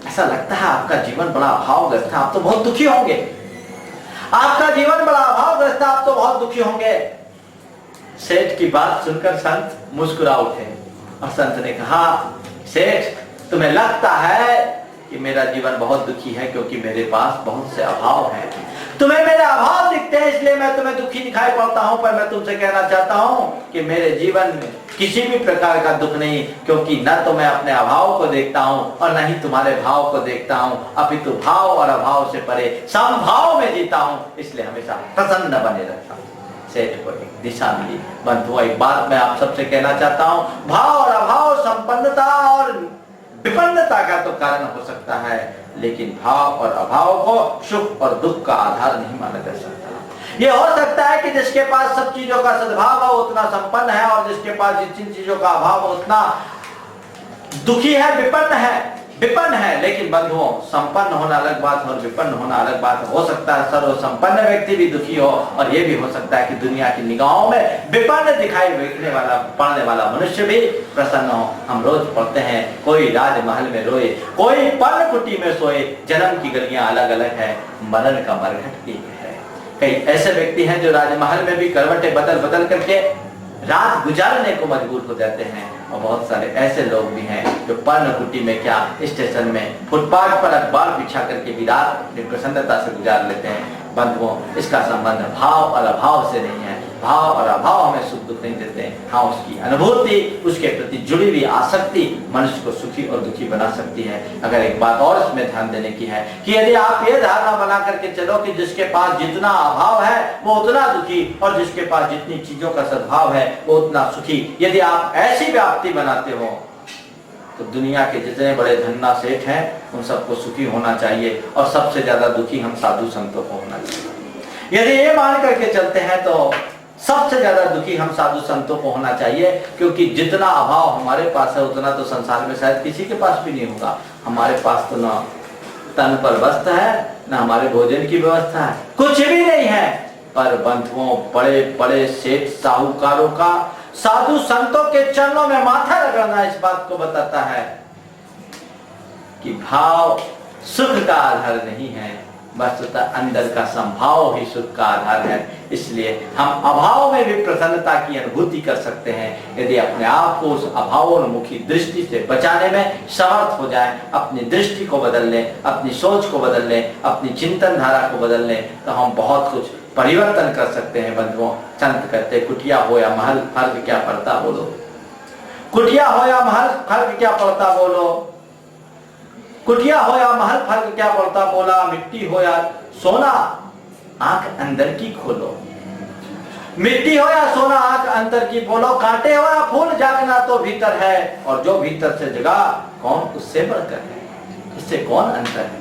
ऐसा लगता है आपका जीवन बड़ा अभावग्रस्त है, आप तो बहुत दुखी होंगे। आपका जीवन बड़ा अभावग्रस्त है, आप तो बहुत दुखी होंगे। सेठ की बात सुनकर संत मुस्कुरा उठे और संत ने कहा, सेठ तुम्हें लगता है कि मेरा जीवन बहुत दुखी है क्योंकि मेरे पास बहुत से अभाव हैं। तुम्हें मेरे अभाव दिखते हैं इसलिए मैं तुम्हें दुखी दिखाई पड़ता हूं, पर मैं तुमसे कहना चाहता हूं कि मेरे जीवन में किसी भी प्रकार का दुख नहीं, क्योंकि न तो मैं अपने अभाव को देखता हूं और न ही तुम्हारे भाव को देखता हूं, अपितु भाव और अभाव से परे समभाव में जीता हूं, इसलिए हमेशा प्रसन्न बने रहता हूं। सेठ को एक दिशा मिली। बंधुओं, एक बात मैं आप सबसे कहना चाहता हूं, भाव और अभाव संपन्नता और विपन्नता का तो कारण हो सकता है, लेकिन भाव और अभाव को सुख और दुख का आधार नहीं माना जा सकता। ये हो सकता है कि जिसके पास सब चीजों का सद्भाव है उतना संपन्न है, और जिसके पास जिन चीजों का अभाव है उतना दुखी है, विपन्न है। लेकिन बंधुओं, संपन्न होना अलग बात है और विपन्न होना अलग बात है। हो सकता है सर्व संपन्न व्यक्ति भी दुखी हो, और यह भी हो सकता है कि दुनिया की निगाहों में विपन्न दिखाई पड़ने वाला मनुष्य भी प्रसन्न हो। हम रोज पढ़ते हैं, कोई राजमहल में रोए, कोई पर्णकुटी में सोए, जन्म की गलियां अलग अलग है, मरण का मरघट एक है। कई ऐसे व्यक्ति हैं जो राजमहल में भी करवटें बदल बदल करके रात गुजारने को मजबूर हो जाते हैं, और बहुत सारे ऐसे लोग भी हैं जो पर्णकुटी में क्या, स्टेशन में फुटपाथ पर अखबार बिछा करके भी रात अपनी प्रसन्नता से गुजार लेते हैं। बंधुओं, इसका संबंध भाव और अभाव से नहीं है। भाव और अभाव हमें सुख दुख नहीं देते हैं। हाँ, उसकी अनुभूति, उसके प्रति जुड़ी हुई आसक्ति मनुष्य को सुखी और दुखी बना सकती है। अगर एक बात और इसमें ध्यान देने की है कि यदि आप ये धारणा बना करके चलो कि जिसके पास जितना अभाव है वो उतना दुखी, और जिसके पास जितनी चीजों का सद्भाव है वो उतना सुखी, यदि आप ऐसी व्याप्ति बनाते हो तो दुनिया के जितने बड़े धन्ना सेठ हैं उन सबको सुखी होना चाहिए, और सबसे ज्यादा दुखी हम साधु संतों को होना चाहिए। यदि ये मान करके चलते हैं तो सबसे ज्यादा दुखी हम साधु संतों को होना चाहिए, क्योंकि जितना अभाव हमारे पास है उतना तो संसार में शायद किसी के पास भी नहीं होगा। हमारे पास तो ना तन पर वस्त्र है, ना हमारे भोजन की व्यवस्था है, कुछ भी नहीं है। पर बंधुओं, बड़े बड़े सेठ साहूकारों का साधु संतों के चरणों में माथा रगड़ना इस बात को बताता है कि भाव सुख का आधार नहीं है, वस्तुतः अंदर का संभाव ही सुख का आधार है। इसलिए हम अभाव में भी प्रसन्नता की अनुभूति कर सकते हैं यदि अपने आप को उस अभावोन्मुखी दृष्टि से बचाने में समर्थ हो जाए, अपनी दृष्टि को बदल लें, अपनी सोच को बदल लें, अपनी चिंतन धारा को बदल लें, तो हम बहुत कुछ परिवर्तन कर सकते हैं। बंधुओं, संत कहते, कुटिया हो या महल फर्क क्या पड़ता बोलो। कुटिया हो या महल फर्क क्या पड़ता बोलो। कुटिया हो या महल फर्क क्या पड़ता बोला। मिट्टी हो या सोना, आंख अंदर की खोलो। मिट्टी हो या सोना, आंख अंदर की बोलो। कांटे हो या फूल, जागना तो भीतर है, और जो भीतर से जगा कौन उससे बढ़कर है। इससे कौन अंतर है?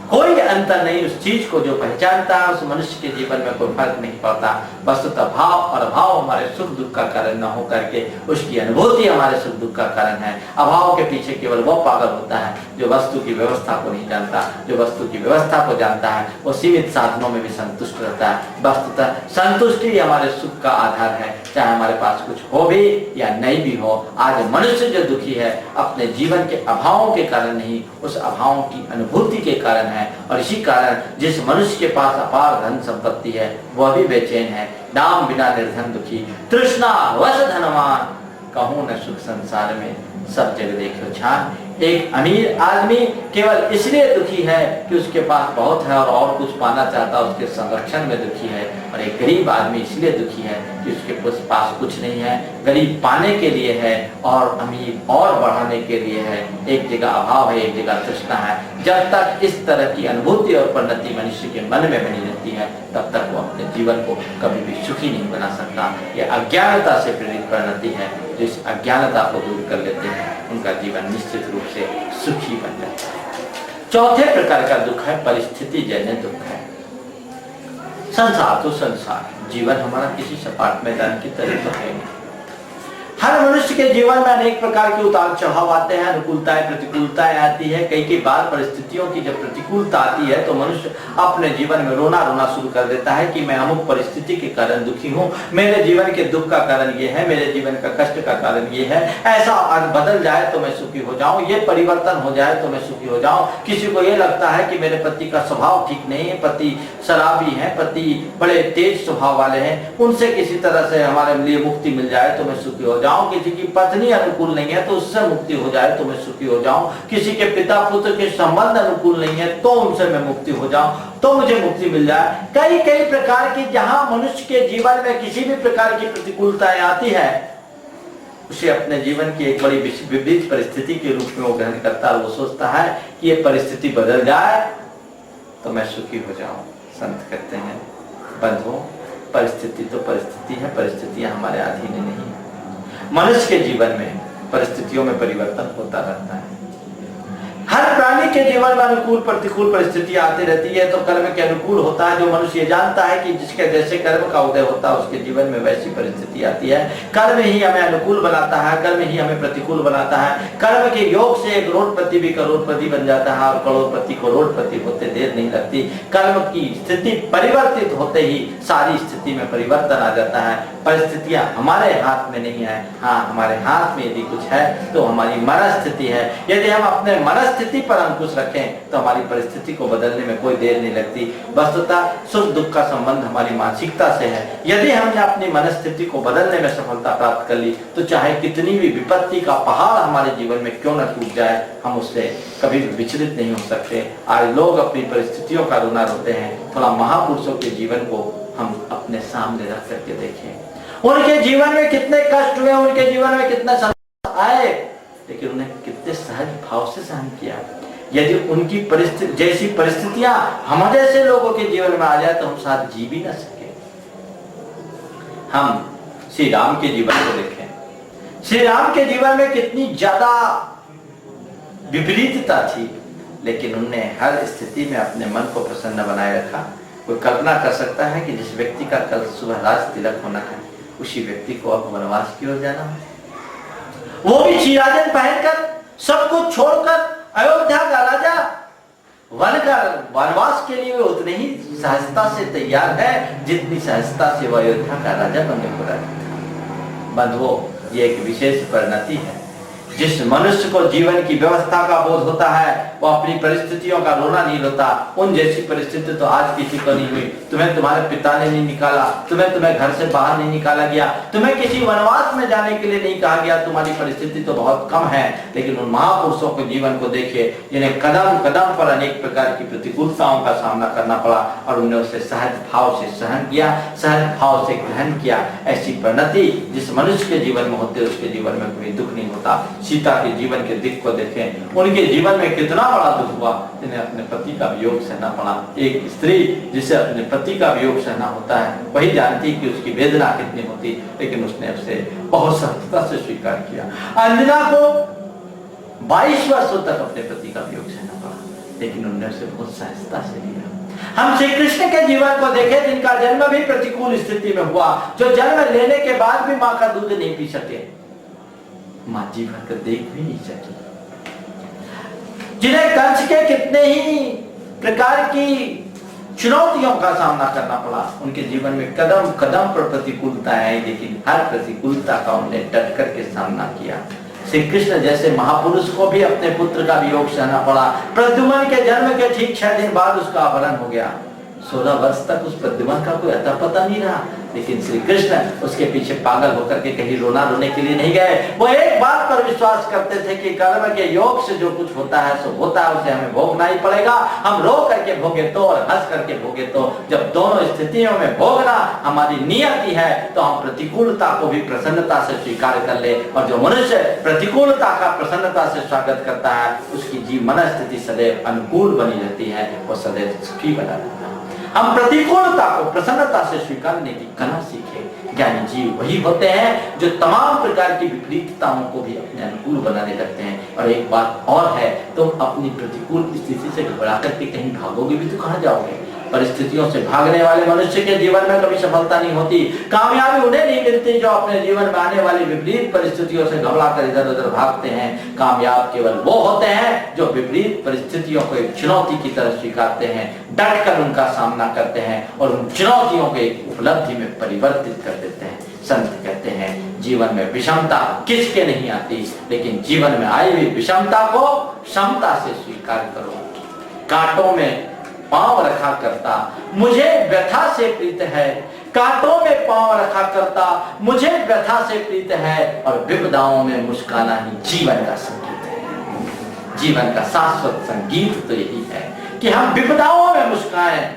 कोई अंतर नहीं। उस चीज को जो पहचानता है उस मनुष्य के जीवन में कोई फर्क नहीं पड़ता। वस्तुतः भाव और अभाव हमारे सुख दुख का कारण न होकर के उसकी अनुभूति हमारे सुख दुख का कारण है। अभाव के पीछे केवल वो पागल होता है जो वस्तु की व्यवस्था को नहीं जानता, जो वस्तु की व्यवस्था को जानता है वो सीमित साधनों में भी संतुष्ट रहता है। वस्तुतः संतुष्टि हमारे सुख का आधार है, चाहे हमारे पास कुछ हो भी या नहीं भी हो। आज मनुष्य जो दुखी है अपने जीवन के अभावों के कारण नहीं, उस अभावों की अनुभूति के कारण है। और इसी कारण जिस मनुष्य के पास अपार धन संपत्ति है वह भी बेचैन है। नाम बिना निर्धन दुखी, तृष्णा वश धनवान, कहूं न सुख संसार में, सब जग देखो छान। एक अमीर आदमी केवल इसलिए दुखी है कि उसके पास बहुत है और कुछ पाना चाहता है, उसके संरक्षण में दुखी है। और एक गरीब आदमी इसलिए दुखी है कि उसके पास कुछ नहीं है, गरीब पाने के लिए है और अमीर और बढ़ाने के लिए है। एक जगह अभाव है, एक जगह तृष्णा है। जब तक इस तरह की अनुभूति और परिणति मनुष्य के मन में बनी रहती है तब तक वो अपने जीवन को कभी भी सुखी नहीं बना सकता। यह अज्ञानता से प्रेरित परिणति है। जिस अज्ञानता को दूर कर लेते हैं उनका जीवन निश्चित रूप से सुखी बन जाता है। चौथे प्रकार का दुख है परिस्थिति जन्य दुख है। संसार तो संसार, जीवन हमारा किसी सपाट मैदान की तरह तो है नहीं। हर मनुष्य के जीवन में अनेक प्रकार के उतार चढ़ाव आते हैं, अनुकूलताएं प्रतिकूलताएं आती है। कई बार परिस्थितियों की जब प्रतिकूलता आती है तो मनुष्य अपने जीवन में रोना शुरू कर देता है कि मैं अमुक परिस्थिति के कारण दुखी हूँ, मेरे जीवन के दुख का कारण ये है, मेरे जीवन का कष्ट का कारण ये है, ऐसा बदल जाए तो मैं सुखी हो जाऊं, ये परिवर्तन हो जाए तो मैं सुखी हो जाऊं। किसी को ये लगता है कि मेरे पति का स्वभाव ठीक नहीं है, पति शराबी है, पति बड़े तेज स्वभाव वाले हैं, उनसे किसी तरह से हमारे लिए मुक्ति मिल जाए तो मैं सुखी हो जाऊं। किसी की पत्नी अनुकूल नहीं है तो उससे मुक्ति हो जाए तो मैं सुखी हो जाऊं। किसी के पिता पुत्र के संबंध अनुकूल नहीं है तो उनसे मैं मुक्ति हो जाऊं, तो मुझे मुक्ति मिल जाए। कई प्रकार की, जहां मनुष्य के जीवन में किसी भी प्रकार की प्रतिकूलताएं आती है उसे अपने जीवन की एक बड़ी विपरीत परिस्थिति के रूप में वो ग्रहण करता है। वो सोचता है कि ये परिस्थिति बदल जाए तो मैं सुखी हो जाऊं। संत कहते हैं बंधुओं, परिस्थिति तो परिस्थिति है, परिस्थितियां हमारे अधीन नहीं है। मनुष्य के जीवन में परिस्थितियों में परिवर्तन होता रहता है। हर प्राणी के जीवन में अनुकूल प्रतिकूल परिस्थितियां आती रहती है तो कर्म के अनुकूल होता है। जो मनुष्य जानता है कि जिसके जैसे कर्म का उदय होता है उसके जीवन में वैसी परिस्थिति आती है। कर्म ही हमें अनुकूल बनाता है, कर्म ही हमें प्रतिकूल बनाता है। कर्म के योग से एक करोड़पति भी करोड़पति बन जाता है और करोड़पति करोड़पति होते देर नहीं लगती। कर्म की स्थिति परिवर्तित होते ही सारी स्थिति में परिवर्तन आ जाता है। परिस्थितियां हमारे हाथ में नहीं है, हाँ हमारे हाथ में यदि कुछ है तो हमारी मनस्थिति है। यदि हम अपने मनस्थिति पर अंकुश रखें तो हमारी परिस्थिति को बदलने में कोई देर नहीं लगती। वस्तुतः सुख दुख का संबंध हमारी मानसिकता से है। यदि हमने अपनी मनस्थिति को बदलने में सफलता प्राप्त कर ली तो चाहे कितनी भी विपत्ति का पहाड़ हमारे जीवन में क्यों न टूट जाए, हम उससे कभी भी विचलित नहीं हो सकते। आज लोग अपनी परिस्थितियों का रोना रोते हैं, थोड़ा महापुरुषों के जीवन को हम अपने सामने रख करके देखें। उनके जीवन में कितने कष्ट हुए, उनके जीवन में कितने संकट आए, लेकिन उन्हें कितने सहज भाव से सहन किया। यदि उनकी परिस्थिति जैसी परिस्थितियां हम जैसे लोगों के जीवन में आ जाए तो हम साथ जी भी ना सके। हम श्री राम के जीवन को देखें। श्री राम के जीवन में कितनी ज्यादा विपरीतता थी, लेकिन उन्होंने हर स्थिति में अपने मन को प्रसन्न बनाए रखा। कोई कल्पना कर सकता है कि जिस व्यक्ति का कल सुबह राज तिलक होना है उसी व्यक्ति को अब वनवास की ओर जाना है, वो भी चिराजन पहनकर सब कुछ छोड़कर अयोध्या का राजा वनवास के लिए उतने ही सहजता से तैयार है जितनी सहजता से वह अयोध्या का राजा बनने को राजी था। बंधुओं, ये एक विशेष परिणति है। जिस मनुष्य को जीवन की व्यवस्था का बोध होता है वो अपनी परिस्थितियों का रोना नहीं रोता। उन जैसी परिस्थिति तो आज किसी को नहीं हुई। तुम्हें तुम्हारे पिता ने नहीं निकाला, तुम्हें घर से बाहर नहीं निकाला गया, तुम्हें किसी वनवास में जाने के लिए नहीं कहा गया, तुम्हारी परिस्थिति तो बहुत कम है। लेकिन उन महापुरुषों के जीवन को देखिए जिन्हें कदम कदम पर अनेक प्रकार की प्रतिकूलताओं का सामना करना पड़ा और उन्होंने उसे सहज भाव से सहन किया, सहज भाव से ग्रहण किया। ऐसी परिणति जिस मनुष्य के जीवन में होती है उसके जीवन में कोई दुख नहीं होता। सीता के जीवन के दिख को देखें, उनके जीवन में कितना बड़ा दुख हुआ, जिन्हें अपने पति का वियोग सहना पड़ा। एक स्त्री जिसे अपने पति का वियोग सहना होता है वही जानती कि उसकी वेदना कितनी होती, लेकिन उसने उसे बहुत सहजता से स्वीकार किया। अंजना को 22 वर्षों तक अपने पति का वियोग सहना पड़ा, लेकिन उन्होंने उसे बहुत सहजता से लिया। हम श्री कृष्ण के जीवन को देखें जिनका जन्म भी प्रतिकूल स्थिति में हुआ, जो जन्म लेने के बाद भी माँ का दूध नहीं पी सके, माँ जी भर कर देख भी नहीं सकी। जिन्हें कंस के कितने ही प्रकार की चुनौतियों का सामना करना पड़ा। उनके जीवन में कदम कदम पर प्रतिकूलता है, लेकिन हर प्रतिकूलता का उन्हें डट करके सामना किया। श्री कृष्ण जैसे महापुरुष को भी अपने पुत्र का वियोग सहना पड़ा। प्रद्युम्न के जन्म के ठीक 6 दिन बाद उसका अपहरण हो गया। 16 वर्ष तक उस प्रद्युम्न का कोई अता पता नहीं रहा, लेकिन श्री कृष्ण उसके पीछे पागल होकर के कहीं रोना रोने के लिए नहीं गए। वो एक बात पर विश्वास करते थे कि कर्म के योग से जो कुछ होता है सो होता है, उसे हमें भोगना ही पड़ेगा। हम रो करके भोगे तो और हंस करके भोगे तो, जब दोनों स्थितियों में भोगना हमारी नियति है तो हम प्रतिकूलता को भी प्रसन्नता से स्वीकार कर ले। और जो मनुष्य प्रतिकूलता का प्रसन्नता से स्वागत करता है उसकी जीवन मनस्थिति सदैव अनुकूल बनी रहती है, वो सदैव सुखी बना रहता है। हम प्रतिकूलता को प्रसन्नता से स्वीकारने की कला सीखें। ज्ञानी जीव वही होते हैं जो तमाम प्रकार की विपरीतताओं को भी अपने अनुकूल बनाने लगते हैं। और एक बात और है, तुम अपनी प्रतिकूल स्थिति से घबरा करके कहीं भागोगे भी तो कहां जाओगे। परिस्थितियों से भागने वाले मनुष्य के जीवन में कभी सफलता नहीं होती। कामयाबी उन्हें नहीं मिलती जो अपने जीवन में आने वाली विपरीत परिस्थितियों से घबरा कर इधर उधर भागते हैं। कामयाब केवल वो होते हैं जो विपरीत परिस्थितियों को एक चुनौती की तरह स्वीकारते हैं, डट कर उनका सामना करते हैं और उन चुनौतियों को एक उपलब्धि में परिवर्तित कर देते हैं। संत कहते हैं जीवन में विषमता किसके नहीं आती, लेकिन जीवन में आई हुई विषमता को क्षमता से स्वीकार करो। कांटों में पांव रखा करता मुझे व्यथा से प्रीत है, कांटों में पांव रखा करता मुझे व्यथा से प्रीत है, और विपदाओं में मुस्काना ही जीवन का संगीत है। जीवन का शाश्वत संगीत तो यही है कि हम विपदाओं में मुस्काएं।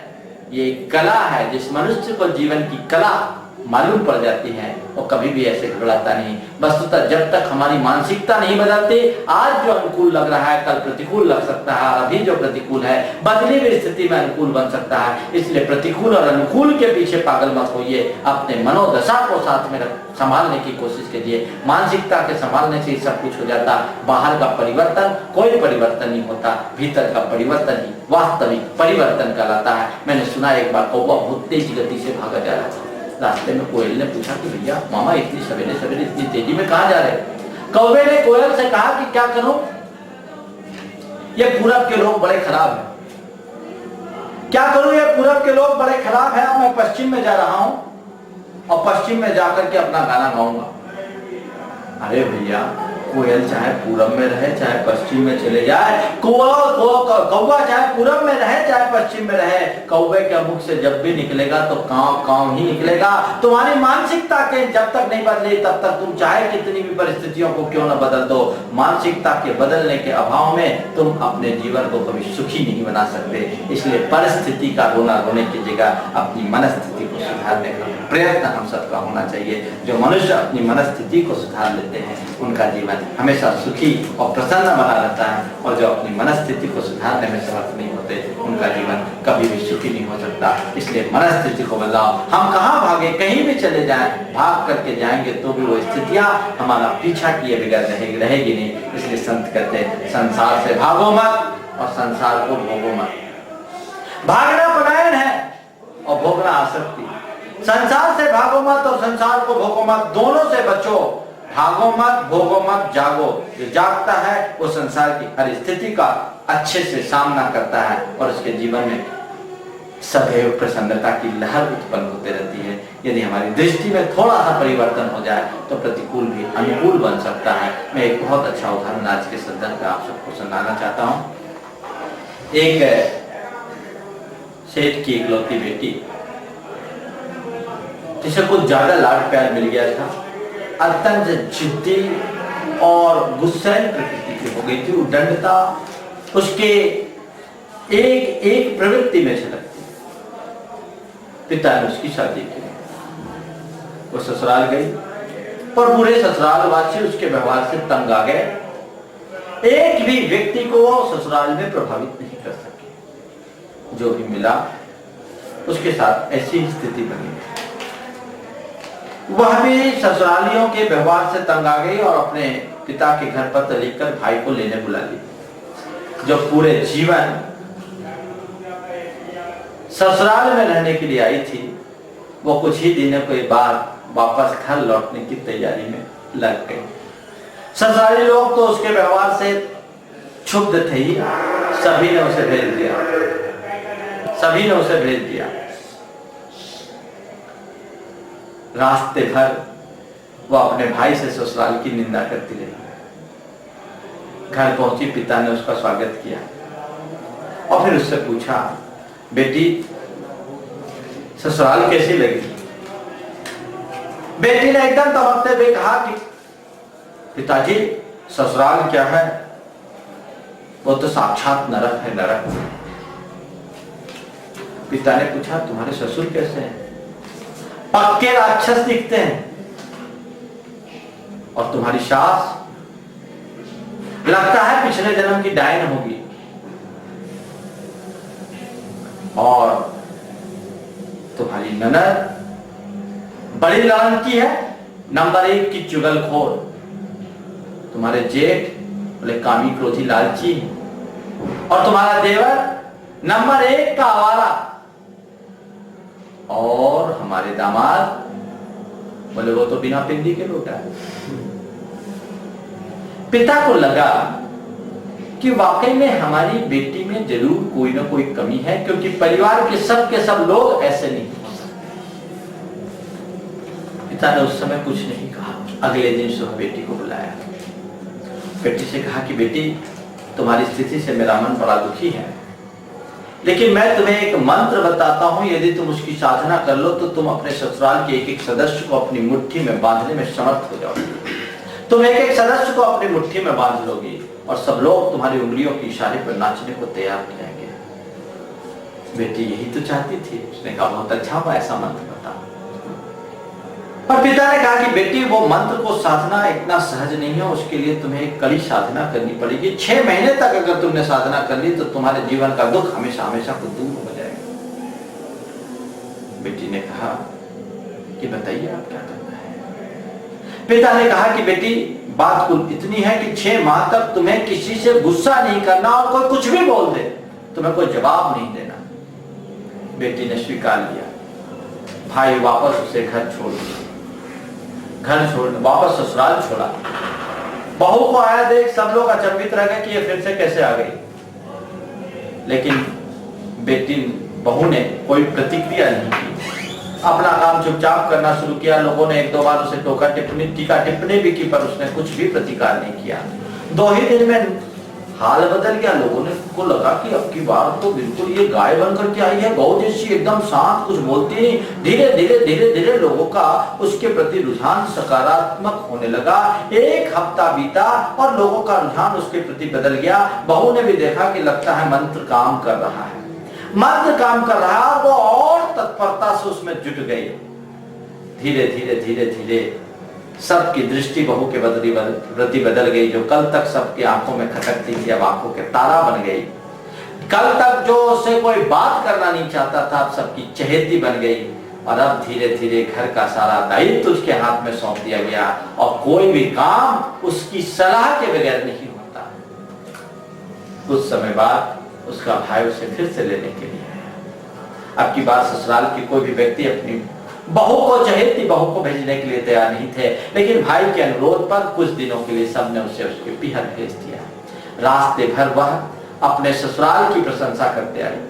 ये कला है, जिस मनुष्य को जीवन की कला मालूम पड़ जाती है वो कभी भी ऐसे घबराता नहीं। वस्तुतः जब तक हमारी मानसिकता नहीं बदलती, आज जो अनुकूल लग रहा है कल प्रतिकूल लग सकता है, और अभी जो प्रतिकूल है बदली हुई स्थिति में अनुकूल बन सकता है। इसलिए प्रतिकूल और अनुकूल के पीछे पागल मत होइए, अपने मनोदशा को साथ में संभालने की कोशिश कीजिए। मानसिकता के संभालने से ही सब कुछ हो जाता। बाहर का परिवर्तन कोई परिवर्तन नहीं होता, भीतर का परिवर्तन ही वास्तविक परिवर्तन कहलाता है। मैंने सुना एक बार कौवा बहुत तेज गति से भागा जा रहा था। रास्ते में कोयल ने पूछा कि भैया मामा इतनी सवेरे सवेरे इतनी तेजी में कहां जा रहे? कौवे ने कोयल से कहा कि क्या करूं, ये पूरब के लोग बड़े खराब हैं। क्या करूं, ये पूरब के लोग बड़े खराब हैं, मैं पश्चिम में जा रहा हूं और पश्चिम में जाकर के अपना गाना गाऊंगा। अरे भैया कोयल चाहे पूरब में रहे चाहे पश्चिम में चले जाए, कौवा चाहे पूरब में रहे चाहे पश्चिम में रहे, कौवे के मुख से जब भी निकलेगा तो कांव कांव ही निकलेगा। तुम्हारी मानसिकता के जब तक नहीं बदली तब तक तुम चाहे कितनी भी परिस्थितियों को क्यों न बदल दो, मानसिकता के बदलने के अभाव में तुम अपने जीवन को कभी सुखी नहीं बना सकते। इसलिए परिस्थिति का रोना रोने की जगह अपनी मनस्थिति को सुधारने का प्रयत्न हम सबका होना चाहिए। जो मनुष्य अपनी मनस्थिति को सुधार लेते हैं उनका जीवन हमेशा सुखी और प्रसन्न बना रहता है, और जो अपनी मनस्थिति को सुधारने में समर्थ नहीं होते उनका जीवन कभी भी सुखी नहीं हो सकता। इसलिए मनस्थिति को बदलाओ। हम कहाँ भागे, कहीं भी चले जाएं, भाग करके जाएंगे तो भी वो स्थितियां हमारा पीछा किए बगैर रहेगी नहीं। इसलिए संत कहते हैं संसार से भागो मत और संसार को भोगो मत। भागना पलायन है और भोगना आसक्ति। संसार से भागो मत और संसार को भोगो मत, दोनों से बचो। भागो मत, भोगो मत, जागो। जो जागता है वो संसार की हर स्थिति का अच्छे से सामना करता है और उसके जीवन में सदैव प्रसन्नता की लहर उत्पन्न होती रहती है। यदि हमारी दृष्टि में थोड़ा सा परिवर्तन हो जाए तो प्रतिकूल भी अनुकूल बन सकता है। मैं एक बहुत अच्छा उदाहरण आज के संदर्भ में आप सबको सुनाना चाहता हूँ। एक सेठ की इकलौती बेटी जिसे कुछ ज्यादा लाड प्यार मिल गया था, अत्यंत जिद्दी और गुस्सैल प्रकृति की हो गई थी। उद्दंडता उसके एक एक प्रवृत्ति में झलकती। पिता ने उसकी शादी की, वो ससुराल गई पर पूरे ससुराल वासी उसके व्यवहार से तंग आ गए। एक भी व्यक्ति को वो ससुराल में प्रभावित नहीं कर सके। जो भी मिला उसके साथ ऐसी स्थिति बनी। वह भी ससुरालियों के व्यवहार से तंग आ गई और अपने पिता के घर पत्र लिखकर भाई को लेने बुला ली। जो पूरे जीवन ससुराल में रहने के लिए आई थी वो कुछ ही दिनों के बाद वापस घर लौटने की तैयारी में लग गई। ससुराली लोग तो उसके व्यवहार से क्षुब्ध थे ही, सभी ने उसे भेज दिया, सभी ने उसे भेज दिया। रास्ते भर वो अपने भाई से ससुराल की निंदा करती रही। घर पहुंची, पिता ने उसका स्वागत किया और फिर उससे पूछा, बेटी ससुराल कैसी लगी? बेटी ने एकदम तमकते हुए कहा कि पिताजी ससुराल क्या है, वो तो साक्षात नरक है, नरक। पिता ने पूछा, तुम्हारे ससुर कैसे हैं? पक्के राक्षस दिखते हैं। और तुम्हारी सास लगता है पिछले जन्म की डायन होगी। और तुम्हारी ननद बड़ी लानती है, नंबर 1 की चुगलखोर। तुम्हारे जेठ बोले कामी क्रोधी लालची, और तुम्हारा देवर नंबर 1 का आवारा। और हमारे दामाद बोले वो तो बिना पिंडी के लौटा है। पिता को लगा कि वाकई में हमारी बेटी में जरूर कोई ना कोई कमी है, क्योंकि परिवार के सब लोग ऐसे नहीं। पिता ने उस समय कुछ नहीं कहा। अगले दिन सुबह बेटी को बुलाया, बेटी से कहा कि बेटी तुम्हारी स्थिति से मेरा मन बड़ा दुखी है, लेकिन मैं तुम्हें एक मंत्र बताता हूं, यदि तुम उसकी साधना कर लो तो तुम अपने ससुराल के एक एक सदस्य को अपनी मुट्ठी में बांधने में समर्थ हो जाओगे। तुम एक एक सदस्य को अपनी मुट्ठी में बांध लोगे और सब लोग तुम्हारी उंगलियों के इशारे पर नाचने को तैयार हो जाएंगे। बेटी यही तो चाहती थी। उसने कहा बहुत अच्छा हुआ, ऐसा मंत्र बता। पर पिता ने कहा कि बेटी वो मंत्र को साधना इतना सहज नहीं है, उसके लिए तुम्हें एक कड़ी साधना करनी पड़ेगी। 6 महीने तक अगर तुमने साधना कर ली तो तुम्हारे जीवन का दुख हमेशा हमेशा को दूर हो जाएगा। बेटी ने कहा कि बताइए आप क्या करना है। पिता ने कहा कि बेटी बात कुल इतनी है कि 6 माह तक तुम्हें किसी से गुस्सा नहीं करना, और कोई कुछ भी बोल दे तुम्हें कोई जवाब नहीं देना। बेटी ने स्वीकार लिया। भाई वापस उसे घर छोड़ दिया, वापस ससुराल छोड़ा। बहू को आया देख सब लोग अचंभित रह गए कि ये फिर से कैसे आ गई। लेकिन बेटी बहू ने कोई प्रतिक्रिया नहीं की, अपना काम चुपचाप करना शुरू किया। लोगों ने 1-2 बार उसे टोका टीका टिप्पणी भी की, पर उसने कुछ भी प्रतिकार नहीं किया। 2 ही दिन में हाल बदल गया। लोगों ने को लगा कि अब की बार तो बिल्कुल ये गाय बनकर के आई है, गौ जैसी एकदम शांत, कुछ बोलती नहीं। धीरे धीरे लोगों का उसके प्रति रुझान सकारात्मक होने लगा। 1 हफ्ता बीता और लोगों का रुझान उसके प्रति बदल गया। बहू ने भी देखा कि लगता है मंत्र काम कर रहा है, मंत्र काम कर रहा है। वो और तत्परता से उसमें जुट गई। धीरे धीरे सबकी दृष्टि बहू के प्रति बदल गई। जो कल तक सबकी आंखों में खटकती थी अब आंखों के तारा बन गई। कल तक जो उससे कोई बात करना नहीं चाहता था अब सबकी चहेती बन गई। और अब धीरे धीरे घर का सारा दायित्व उसके हाथ में सौंप दिया गया और कोई भी काम उसकी सलाह के बगैर नहीं होता। कुछ समय बाद उसका भाई उसे फिर से लेने के लिए आया। अब की बार ससुराल के कोई भी व्यक्ति अपनी बहू को चहेती बहू को भेजने के लिए तैयार नहीं थे, लेकिन भाई के अनुरोध पर कुछ दिनों के लिए सबने उसे उसके पिहर भेज दिया। रास्ते भर वह अपने ससुराल की प्रशंसा करते आई।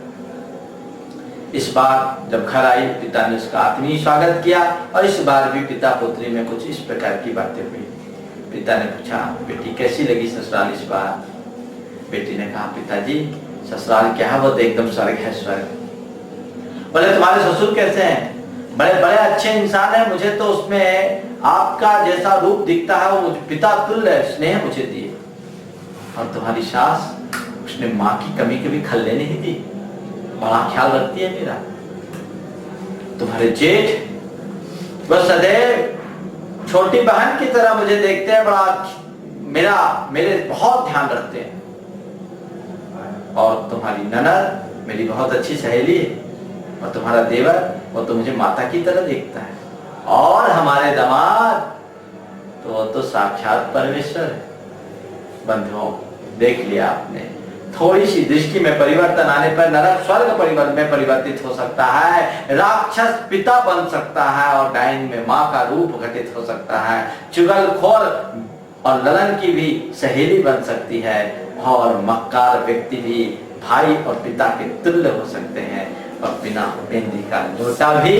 इस बार जब घर आई पिता ने उसका आत्मीय स्वागत किया और इस बार भी पिता पुत्री में कुछ इस प्रकार की बातें हुई। पिता ने पूछा, बेटी कैसी लगी ससुराल इस बार? बेटी ने कहा, पिताजी ससुराल क्या है, वो तो एकदम स्वर्ग है, स्वर्ग। बोले तुम्हारे ससुर कैसे हैं? बड़े बड़े अच्छे इंसान है, मुझे तो उसमें आपका जैसा रूप दिखता है, वो मुझे पिता तुल्य स्नेह मुझे दिए। और तुम्हारी सास, उसने माँ की कमी कभी खलने नहीं दी, बड़ा ख्याल रखती है मेरा। तुम्हारे जेठ वो सदैव छोटी बहन की तरह मुझे देखते हैं, बड़ा मेरे बहुत ध्यान रखते हैं। और तुम्हारी ननद मेरी बहुत अच्छी सहेली है, और तुम्हारा देवर वो तो मुझे माता की तरह देखता है। और हमारे दामाद तो वो तो साक्षात परमेश्वर है। बंधुओं, देख लिया आपने, थोड़ी सी दृष्टि में परिवर्तन आने पर नरक स्वर्ग में परिवर्तित हो सकता है, राक्षस पिता बन सकता है और डायन में माँ का रूप घटित हो सकता है, चुगलखोर और ललन की भी सहेली बन सकती है, और मक्कार व्यक्ति भी भाई और पिता के तुल्य हो सकते हैं, और बिना मेहंदी का लोटा भी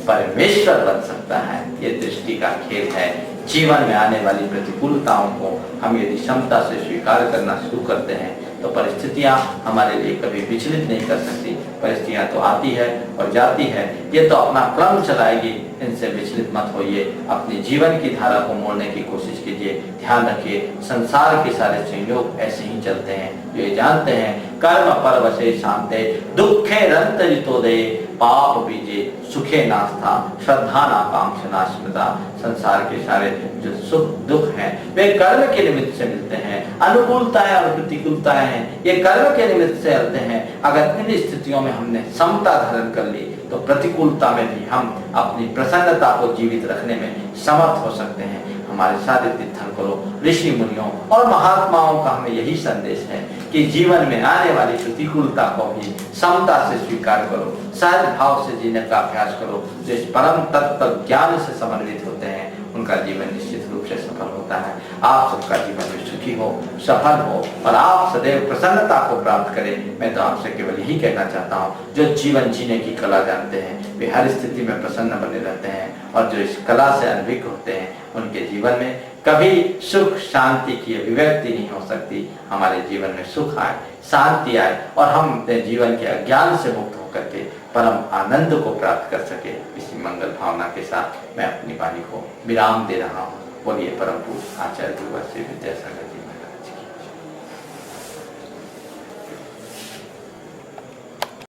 परमेश्वर बन सकता है। ये दृष्टि का खेल है। जीवन में आने वाली प्रतिकूलताओं को हम यदि क्षमता से स्वीकार करना शुरू करते हैं तो परिस्थितियां हमारे लिए कभी विचलित नहीं कर सकती। परिस्थितियां तो आती है और जाती है, ये तो अपना क्रम चलाएगी, इनसे विचलित मत होइए। अपने जीवन की धारा को मोड़ने की कोशिश कीजिए। ध्यान रखिए, संसार के सारे संयोग ऐसे ही चलते हैं। जो ये जानते हैं कर्म परवशे शांते दुखे रंतरितो दे पाप बीजे सुखे नास्था श्रद्धा नाकांक्षना स्मृता। संसार के सारे जो सुख दुख हैं वे कर्म के निमित्त से मिलते हैं। अनुकूलताएं और प्रतिकूलताएं हैं, ये कर्म के निमित्त से आते हैं। अगर इन स्थितियों में हमने समता धारण कर ली तो प्रतिकूलता में भी हम अपनी प्रसन्नता को जीवित रखने में समर्थ हो सकते हैं। हमारे सारे तीर्थन करो, ऋषि मुनियों और महात्माओं का हमें यही संदेश है कि जीवन में आने वाली प्रतिकूलता को भी समता से स्वीकार करो, सहज भाव से जीने का अभ्यास करो। जो इस परम तत्व ज्ञान से समन्वित होते हैं उनका जीवन निश्चित रूप से सफल होता है। आप सबका जीवन में सुखी हो, सफल हो और आप सदैव प्रसन्नता को प्राप्त करें। मैं तो आपसे केवल यही कहना चाहता हूँ, जो जीवन जीने की कला जानते हैं वे हर स्थिति में प्रसन्न बने रहते हैं, और जो इस कला से अनभिज्ञ होते हैं उनके जीवन में कभी सुख शांति की अभिव्यक्ति नहीं हो सकती। हमारे जीवन में सुख आए, शांति आए और हम अपने जीवन के अज्ञान से मुक्त होकर के परम आनंद को प्राप्त कर सके। इसी मंगल भावना के साथ मैं अपनी वाणी को विराम दे रहा हूँ। बोलिए परम पूज्य आचार्य गुरुवर श्री विद्यासागर।